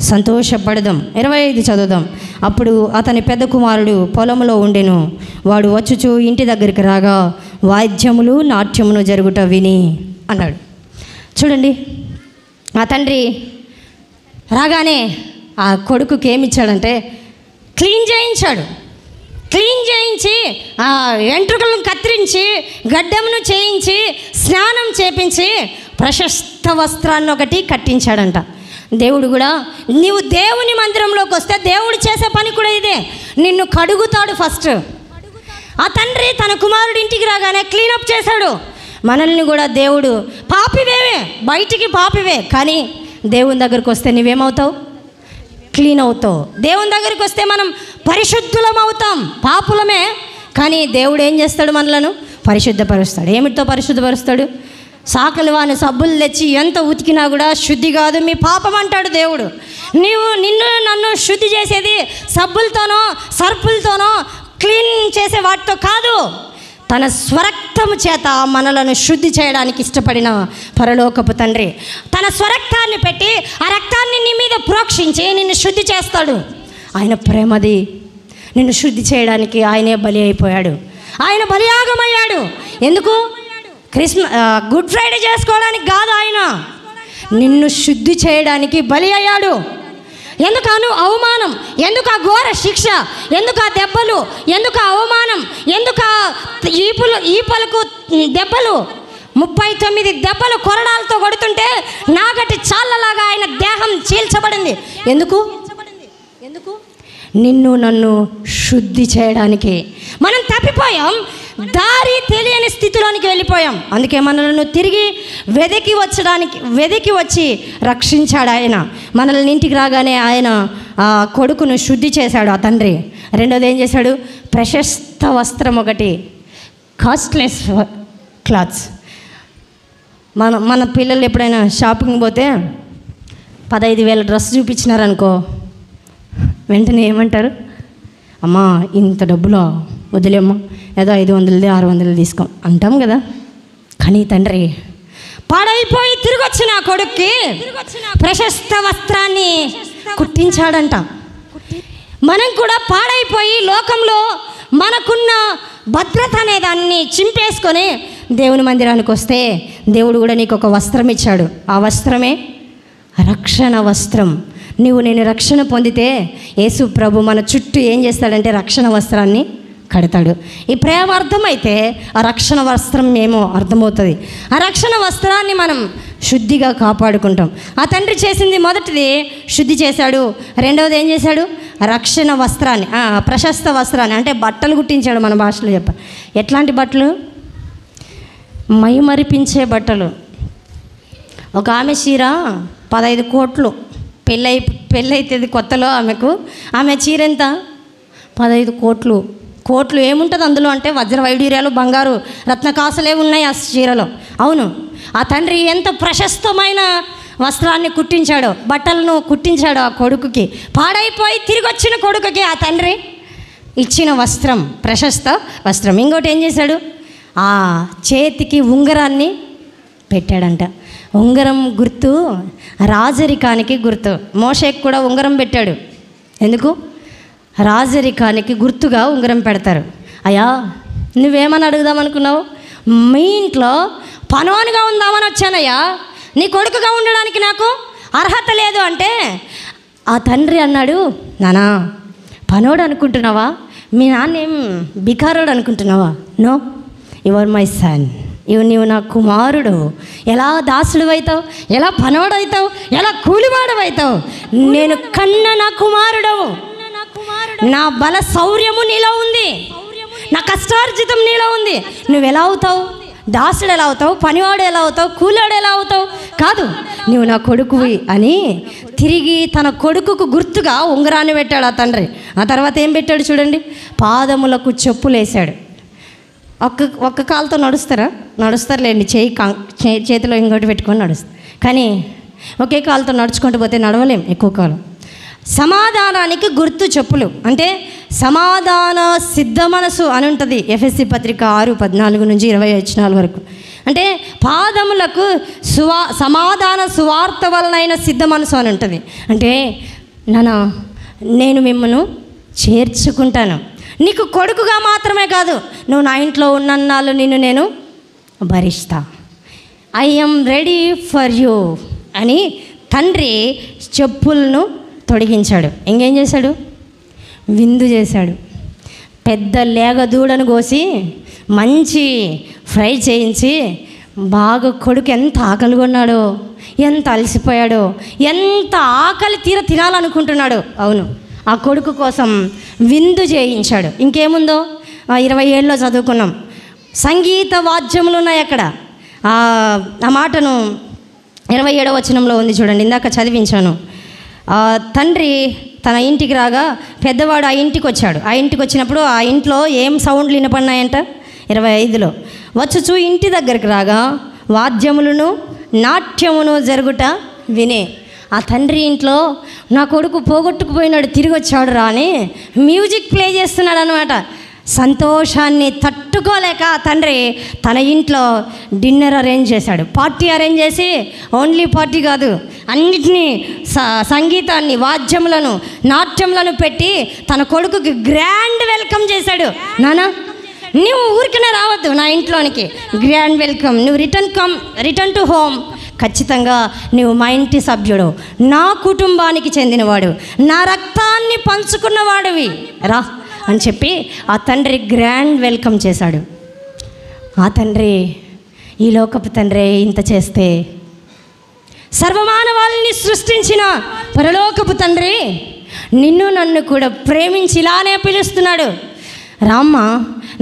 సంతోషపడదాం. 25 చదువుదాం. అప్పుడు అతని పెద్ద కుమారుడు పొలంలో ఉండెను. వాడు వచ్చుచు ఇంటి దగ్గరికి రాగా వాద్యములు నాట్యమును జరుగుట విని అన్నాడు. చూడండి, ఆ తండ్రి రాగానే ఆ కొడుకుకి ఏమిచ్చాడంటే క్లీన్ చేయించి ఆ వెంట్రుకలను కత్తిరించి గడ్డమును చేయించి స్నానం చేపించి ప్రశస్త వస్త్రాన్ని ఒకటి కట్టించాడంట. దేవుడు కూడా నీవు దేవుని మందిరంలోకి వస్తే దేవుడు చేసే పని కూడా ఇదే, నిన్ను కడుగుతాడు ఫస్ట్. ఆ తండ్రి తన కుమారుడి ఇంటికి రాగానే క్లీనప్ చేశాడు. మనల్ని కూడా దేవుడు పాపివేవే, బయటికి పాపివే, కానీ దేవుని దగ్గరికి వస్తే నువ్వేమవుతావు? క్లీన్ అవుతావు. దేవుని దగ్గరికి వస్తే మనం పరిశుద్ధులం అవుతాం. పాపులమే, కానీ దేవుడు ఏం చేస్తాడు? మనలను పరిశుద్ధపరుస్తాడు. ఏమిటితో పరిశుద్ధపరుస్తాడు? సాకలి వాని సబ్బులు తెచ్చి ఎంత ఉతికినా కూడా శుద్ధి కాదు, మీ పాపం అంటాడు దేవుడు. నిన్ను నన్ను శుద్ధి చేసేది సబ్బులతోనో సర్పులతోనో క్లీన్ చేసే వాటితో కాదు, తన స్వరక్తము చేత మనలను శుద్ధి చేయడానికి ఇష్టపడిన పరలోకపు తండ్రి తన స్వరక్తాన్ని పెట్టి ఆ రక్తాన్ని నీ మీద ప్రోక్షించి నిన్ను శుద్ధి చేస్తాడు. ఆయన ప్రేమది. నిన్ను శుద్ధి చేయడానికి ఆయనే బలి అయిపోయాడు. ఆయన బలియాగమయ్యాడు. ఎందుకు? గుడ్ ఫ్రైడే చేసుకోవడానికి కాదు, ఆయన నిన్ను శుద్ధి చేయడానికి బలి అయ్యాడు. ఎందుకు అవమానం, ఎందుకు ఆ ఘోర శిక్ష, ఎందుకు ఆ దెబ్బలు, ఎందుకు ఆ అవమానం, ఎందుకు ఆ ఈపలకు దెబ్బలు, 39 దెబ్బలు కొరడాలతో కొడుతుంటే నాగటి చాళ్ళలాగా ఆయన దేహం చీల్చబడింది. ఎందుకు? నిన్ను నన్ను శుద్ధి చేయడానికి. మనం తప్పిపోయాం, దారి తెలియని స్థితిలోనికి వెళ్ళిపోయాం. అందుకే మనల్ని తిరిగి వెదికి వచ్చి రక్షించాడు ఆయన. మనల్ని ఇంటికి రాగానే ఆయన ఆ కొడుకును శుద్ధి చేశాడు ఆ తండ్రి. రెండోది ఏం చేశాడు? ప్రశస్త వస్త్రం ఒకటి, కాస్ట్లెస్ క్లాత్స్. మన పిల్లలు ఎప్పుడైనా షాపింగ్ పోతే 15,000 డ్రెస్ చూపించినారనుకో, వెంటనే ఏమంటారు? అమ్మా ఇంత డబ్బులో వదిలేమ్మా, ఏదో 500 600 తీసుకో అంటాం కదా. కానీ తండ్రి పాడైపోయి తిరిగి వచ్చిన కొడుక్కి ప్రశస్త వస్త్రాన్ని కుట్టించాడంట. మనం కూడా పాడైపోయి లోకంలో మనకున్న భద్రత అనే దాన్ని చింపేసుకొని దేవుని మందిరానికి వస్తే దేవుడు కూడా నీకు ఒక వస్త్రం ఇచ్చాడు. ఆ వస్త్రమే రక్షణ వస్త్రం. నేను రక్షణ పొందితే యేసు ప్రభు మన చుట్టూ ఏం చేస్తాడంటే రక్షణ వస్త్రాన్ని కడతాడు. ఈ ప్రేమ అర్థమైతే ఆ రక్షణ వస్త్రం ఏమో అర్థమవుతుంది. ఆ రక్షణ వస్త్రాన్ని మనం శుద్ధిగా కాపాడుకుంటాం. ఆ తండ్రి చేసింది మొదటిది శుద్ధి చేశాడు. రెండవది ఏం చేశాడు? రక్షణ వస్త్రాన్ని, ప్రశస్త వస్త్రాన్ని అంటే బట్టలు కుట్టించాడు. మన భాషలో చెప్పాలి. ఎట్లాంటి బట్టలు? మైమరిపించే బట్టలు. ఒక ఆమె చీర 15 కోట్లు, పెళ్ళైతుంది కొత్తలో ఆమె చీర ఎంత? 15 కోట్లు. కోట్లు ఏముంటుంది అందులో అంటే వజ్ర వైడూర్యాలు, బంగారు రత్నకాసులే ఉన్నాయి ఆ చీరలో. అవును, ఆ తండ్రి ఎంత ప్రశస్తమైన వస్త్రాన్ని కుట్టించాడో, బట్టలను కుట్టించాడో ఆ కొడుకుకి. పాడైపోయి తిరిగి వచ్చిన కొడుకుకి ఆ తండ్రి ఇచ్చిన వస్త్రం ప్రశస్త వస్త్రం. ఇంకోటి ఏం చేశాడు? ఆ చేతికి ఉంగరాన్ని పెట్టాడంట. ఉంగరం గుర్తు రాజరికానికి గుర్తు. మోషేకి కూడా ఉంగరం పెట్టాడు. ఎందుకు? రాజరికానికి గుర్తుగా ఉంగరం పెడతారు. అయ్యా నువ్వేమని అడుగుదాం అనుకున్నావు? మీ ఇంట్లో పనోనిగా ఉందామని వచ్చానయ్యా, నీ కొడుకుగా ఉండడానికి నాకు అర్హత లేదు అంటే ఆ తండ్రి అన్నాడు, నానా పనోడు అనుకుంటున్నావా? మీ నాన్న ఏం బికారోడు అనుకుంటున్నావా? No, you are my son. నీవు నా కుమారుడు. ఎలా దాసుడు అవుతావు, ఎలా పనోడు అవుతావు, ఎలా కూలివాడు అవుతావు? నేను కన్న నా కుమారుడవు. నా బల శౌర్యము నీలో ఉంది, నా కష్టార్జితం నీలో ఉంది. నువ్వు ఎలా అవుతావు? దాసుడు ఎలా అవుతావు? పనివాడు ఎలా అవుతావు? కూలాడు ఎలా అవుతావు? కాదు, నువ్వు నా కొడుకువి అని తిరిగి తన కొడుకుకు గుర్తుగా ఉంగరాన్ని పెట్టాడు ఆ తండ్రి. ఆ తర్వాత ఏం పెట్టాడు చూడండి, పాదములకు చెప్పులు వేశాడు. ఒక్క కాలుతో నడుస్తారులేండి, చేతిలో ఇంకోటి పెట్టుకొని నడుస్తారు. కానీ ఒకే కాలుతో నడుచుకుంటూ పోతే నడవలేం ఎక్కువ కాలం. సమాధానానికి గుర్తు చెప్పులు అంటే సమాధాన సిద్ధ మనసు అని ఉంటుంది. ఎఫెసీ పత్రిక 6:14-20 వచనాల వరకు. అంటే పాదములకు సమాధాన సువార్త వలనైన సిద్ధ మనసు అని ఉంటుంది. అంటే నేను మిమ్మల్ని చేర్చుకుంటాను. నీకు కొడుకుగా మాత్రమే కాదు, నువ్వు నా ఇంట్లో ఉన్నన్నాళ్ళు నేను భరిస్తా. I am ready for you అని తండ్రి చెప్పులను తొడిగించాడు. ఇంకేం చేశాడు? విందు చేశాడు. పెద్ద లేగ దూడను కోసి మంచి ఫ్రై చేయించి బాగా కొడుకు ఎంత ఆకలి కొన్నాడో, ఎంత అలసిపోయాడో, ఎంత ఆకలి తినాలనుకుంటున్నాడు. అవును, ఆ కొడుకు కోసం విందు చేయించాడు. ఇంకేముందో 27లో చదువుకున్నాం. సంగీత వాద్యములు ఉన్నాయి అక్కడ. ఆ మాటను 27వ వచనంలో ఉంది చూడండి, ఇందాక చదివించాను. తండ్రి తన ఇంటికి రాగా పెద్దవాడు ఆ ఇంటికి వచ్చాడు. ఆ ఇంటికి వచ్చినప్పుడు ఆ ఇంట్లో ఏం సౌండ్లు వినపడినాయంట? 25లో వచ్చుచూ ఇంటి దగ్గరికి రాగా వాద్యములను నాట్యమును జరుగుట వినే. ఆ తండ్రి ఇంట్లో నా కొడుకు పోగొట్టుకుపోయినాడు, తిరిగి వచ్చాడు రా అని మ్యూజిక్ ప్లే చేస్తున్నాడు అనమాట. సంతోషాన్ని తట్టుకోలేక ఆ తండ్రి తన ఇంట్లో డిన్నర్ అరేంజ్ చేశాడు, పార్టీ అరేంజ్ చేసి, ఓన్లీ పార్టీ కాదు, అన్నిటినీ సంగీతాన్ని, వాద్యములను, నాట్యములను పెట్టి తన కొడుకుకి గ్రాండ్ వెల్కమ్ చేశాడు. నానా నువ్వు ఊరికనే రావద్దు నా ఇంట్లోనికి, గ్రాండ్ వెల్కమ్, నువ్వు రిటర్న్ టు హోమ్. ఖచ్చితంగా నువ్వు మా ఇంటి సభ్యుడు, నా కుటుంబానికి చెందినవాడు, నా రక్తాన్ని పంచుకున్నవాడివి, రా అని చెప్పి ఆ తండ్రి గ్రాండ్ వెల్కమ్ చేశాడు. ఆ తండ్రి, ఈ లోకపు తండ్రి ఇంత చేస్తే సర్వమానవాళిని సృష్టించిన పరలోకపు తండ్రి నిన్ను నన్ను కూడా ప్రేమించి ఇలానే పిలుస్తున్నాడు. రామ్మ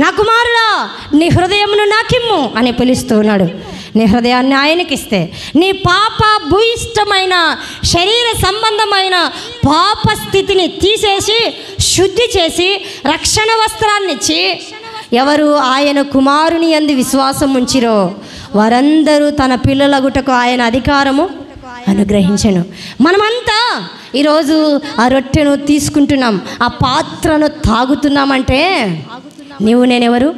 నా కుమారుడా, నీ హృదయమును నాకిమ్ము అని పిలుస్తూ ఉన్నాడు. నీ హృదయాన్ని ఆయనకిస్తే నీ పాప భూయిష్టమైన శరీర సంబంధమైన పాప స్థితిని తీసేసి శుద్ధి చేసి రక్షణ వస్త్రాన్ని ఇచ్చి, ఎవరు ఆయన కుమారుని యందు విశ్వాసం ఉంచిరో వారందరూ తన పిల్లలగుటకు ఆయన అధికారము అనుగ్రహించెను. మనమంతా ఈరోజు ఆ రొట్టెను తీసుకుంటున్నాం, ఆ పాత్రను తాగుతున్నామంటే నీవు నేనెవరు?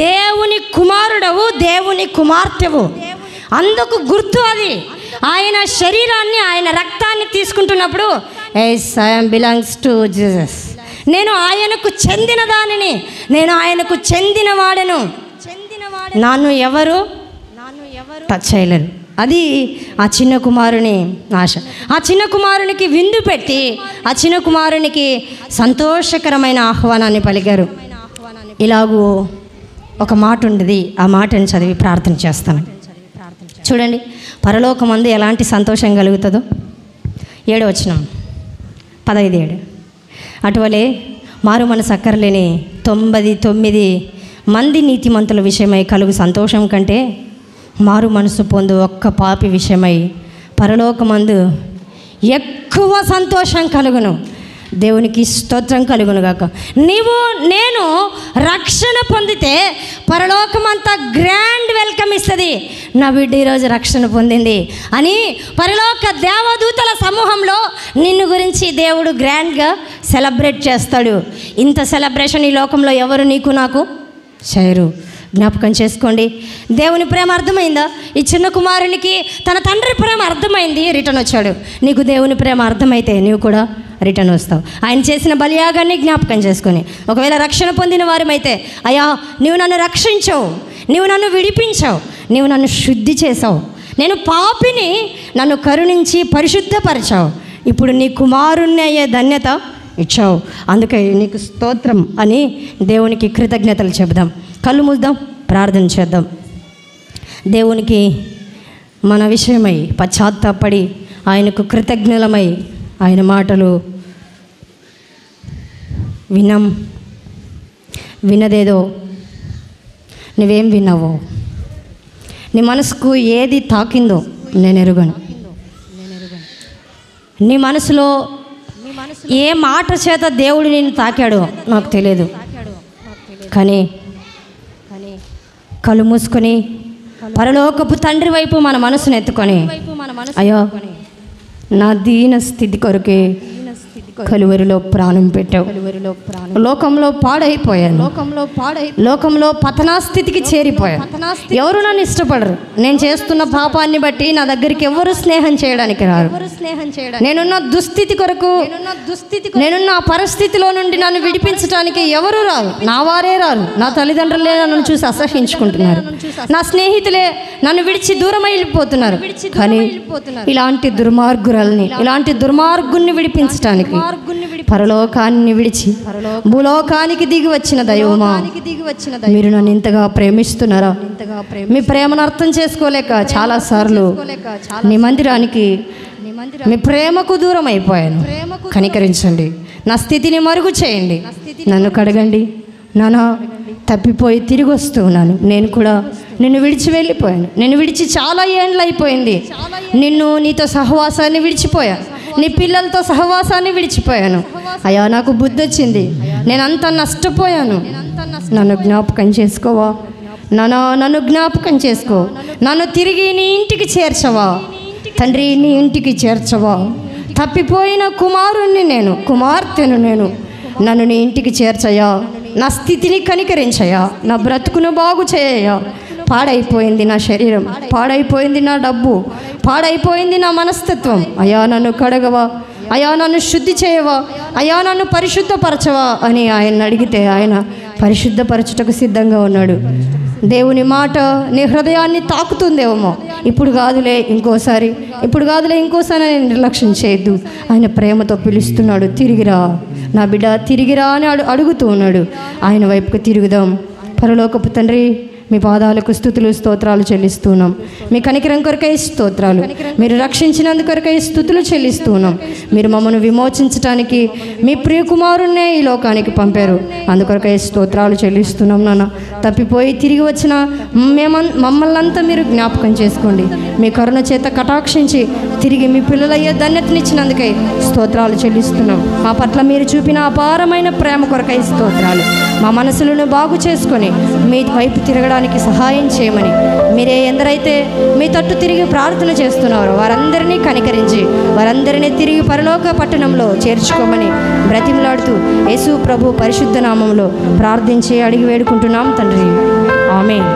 దేవుని కుమారుడవు, దేవుని కుమార్తెవు. అందుకు గుర్తు అది. ఆయన శరీరాన్ని, ఆయన రక్తాన్ని తీసుకుంటున్నప్పుడు yes I am belongs to Jesus, నేను ఆయనకు చెందిన దానిని, నేను ఆయనకు చెందిన వాడను, నన్ను ఎవరు టచ్ చేయలేరు. అది ఆ చిన్న కుమారుని ఆశ. ఆ చిన్న కుమారునికి విందు పెట్టి ఆ చిన్న కుమారునికి సంతోషకరమైన ఆహ్వానాన్ని పలికారు. ఇలాగూ ఒక మాట ఉండేది, ఆ మాటను చదివి ప్రార్థన చేస్తాను. చూడండి, పరలోకమందు ఎలాంటి సంతోషం కలుగుతుందో. 7వ వచనం 15:7. అటువలే మారు మనసు అక్కర్లేని 99 మంది నీతిమంతుల విషయమై కలుగు సంతోషం కంటే మారు మనసు పొందు ఒక్క పాపి విషయమై పరలోకమందు ఎక్కువ సంతోషం కలుగును. దేవునికి స్తోత్రం కలుగును గాక. నీవు నేను రక్షణ పొందితే పరలోకమంతా గ్రాండ్ వెల్కమ్ ఇస్తుంది. నా బిడ్డ ఈరోజు రక్షణ పొందింది అని పరలోక దేవదూతల సమూహంలో నిన్ను గురించి దేవుడు గ్రాండ్గా సెలబ్రేట్ చేస్తాడు. ఇంత సెలబ్రేషన్ ఈ లోకంలో ఎవరు నీకు నాకు చేయరు. జ్ఞాపకం చేసుకోండి. దేవుని ప్రేమ అర్థమైందా? ఈ చిన్న కుమారునికి తన తండ్రి ప్రేమ అర్థమైంది, రిటర్న్ వచ్చాడు. నీకు దేవుని ప్రేమ అర్థమైతే నీవు కూడా రిటర్న్ వస్తావు. ఆయన చేసిన బలియాగాన్ని జ్ఞాపకం చేసుకొని, ఒకవేళ రక్షణ పొందిన వారమైతే, అయ్యా నీవు నన్ను రక్షించావు, నీవు నన్ను విడిపించావు, నీవు నన్ను శుద్ధి చేసావు, నేను పాపిని, నన్ను కరుణించి పరిశుద్ధపరిచావు, ఇప్పుడు నీ కుమారుణ్ణి అయ్యే ధన్యత ఇచ్చావు, అందుకే నీకు స్తోత్రం అని దేవునికి కృతజ్ఞతలు చెబుదాం. కళ్ళు మూద్దాం, ప్రార్థన చేద్దాం. దేవునికి మన విషయమై పశ్చాత్తాపడి ఆయనకు కృతజ్ఞులమై ఆయన మాటలు విన్నదేదో నువ్వేం విన్నావో, నీ మనసుకు ఏది తాకిందో నేను ఎరుగను. నీ మనసులో ఏ మాట చేత దేవుడు నిన్ను తాకాడో నాకు తెలియదు. కానీ కళ్ళు మూసుకొని పరలోకపు తండ్రి వైపు మన మనసును ఎత్తుకొని, అయ్యో నా దీన స్థితి కొరకే కలువరిలో ప్రాణం పెట్టావు, లోకంలో పాడైపోయాను, లోకంలో పతనాస్థితికి చేరిపోయాను, ఎవరు నన్ను ఇష్టపడరు, నేను చేస్తున్న పాపాన్ని బట్టి నా దగ్గరికి ఎవరు స్నేహం చేయడానికి రారు, నేనున్న దుస్థితి కొరకు, నేనున్న పరిస్థితిలో నుండి నన్ను విడిపించడానికి ఎవరు రారు, నా వారే రారు, నా తల్లిదండ్రులే నన్ను చూసి అసహించుకుంటున్నారు, నా స్నేహితులే నన్ను విడిచి దూరం వెళ్ళిపోతున్నారు. కానీ ఇలాంటి దుర్మార్గురాల్ని, ఇలాంటి దుర్మార్గుణ్ణి విడిపించడానికి పరలోకాన్ని విడిచి భూలోకానికి దిగి వచ్చిన దైవమా, మీరు నన్ను ఇంతగా ప్రేమిస్తున్నారా? మీ ప్రేమను అర్థం చేసుకోలేక చాలా సార్లు నీ మందిరానికి, మీ ప్రేమకు దూరం అయిపోయాను. కనికరించండి, నా స్థితిని మరుగు చేయండి, నన్ను కడగండి. నానా తప్పిపోయి తిరిగి వస్తూ ఉన్నాను. నేను కూడా నిన్ను విడిచి వెళ్ళిపోయాను, నిన్ను విడిచి చాలా ఏండ్లు అయిపోయింది. నీతో సహవాసాన్ని విడిచిపోయాను, నీ పిల్లలతో సహవాసాన్ని విడిచిపోయాను. అయ్యా నాకు బుద్ధి వచ్చింది, నేనంతా నష్టపోయాను, నన్ను జ్ఞాపకం చేసుకోవా? నన్ను జ్ఞాపకం చేసుకో, నన్ను తిరిగి నీ ఇంటికి చేర్చవా తండ్రి, నీ ఇంటికి చేర్చవా? తప్పిపోయిన కుమారుణ్ణి నేను, కుమార్తెను నేను, నన్ను నీ ఇంటికి చేర్చయ్యా, నా స్థితిని కనికరించయ్యా, నా బ్రతుకును బాగు చేయయ్యా. పాడైపోయింది నా శరీరం, పాడైపోయింది నా డబ్బు, పాడైపోయింది నా మనస్తత్వం. అయ్యా నన్ను కడగవా, అయ్యా నన్ను శుద్ధి చేయవా, అయ్యా నన్ను పరిశుద్ధపరచవా అని ఆయన అడిగితే ఆయన పరిశుద్ధపరచుటకు సిద్ధంగా ఉన్నాడు. దేవుని మాట నీ హృదయాన్ని తాకుతుందేమో, ఇప్పుడు కాదులే ఇంకోసారి, ఇప్పుడు కాదులే ఇంకోసారి నేను నిర్లక్ష్యం చేయొద్దు. ఆయన ప్రేమతో పిలుస్తున్నాడు, తిరిగిరా నా బిడ్డ, తిరిగిరా అని అడుగుతూ ఉన్నాడు. ఆయన వైపుకు తిరుగుదాం. పరలోకపు తండ్రి, మీ పాదాలకు స్తుతులు స్తోత్రాలు చెల్లిస్తున్నాం. మీ కనికరం కొరకై స్తోత్రాలు, మీరు రక్షించినందుకు కొరకై స్తుతులు చెల్లిస్తున్నాం. మీరు మమ్మల్ని విమోచించడానికి మీ ప్రియకుమారుణ్ణే ఈ లోకానికి పంపారు, అందుకొరకై స్తోత్రాలు చెల్లిస్తున్నాం. నాన్న తప్పిపోయి తిరిగి వచ్చిన మమ్మల్ని అంతా మీరు జ్ఞాపకం చేసుకోండి. మీ కరుణ చేత కటాక్షించి తిరిగి మీ పిల్లలయ్యే ధన్యతనిచ్చినందుకై స్తోత్రాలు చెల్లిస్తున్నాం. మా పట్ల మీరు చూపిన అపారమైన ప్రేమ కొరకై స్తోత్రాలు. మా మనసులను బాగు చేసుకొని మీ వైపు తిరగడానికి వెళ్ళడానికి సహాయం చేయమని, మీరే ఎందరైతే మీ తట్టు తిరిగి ప్రార్థన చేస్తున్నారో వారందరినీ కనికరించి వారందరినీ తిరిగి పరలోక పట్టణంలో చేర్చుకోమని బ్రతిమలాడుతూ యేసు ప్రభు పరిశుద్ధ నామంలో ప్రార్థించి అడిగి వేడుకుంటున్నాం తండ్రి. ఆమేన్.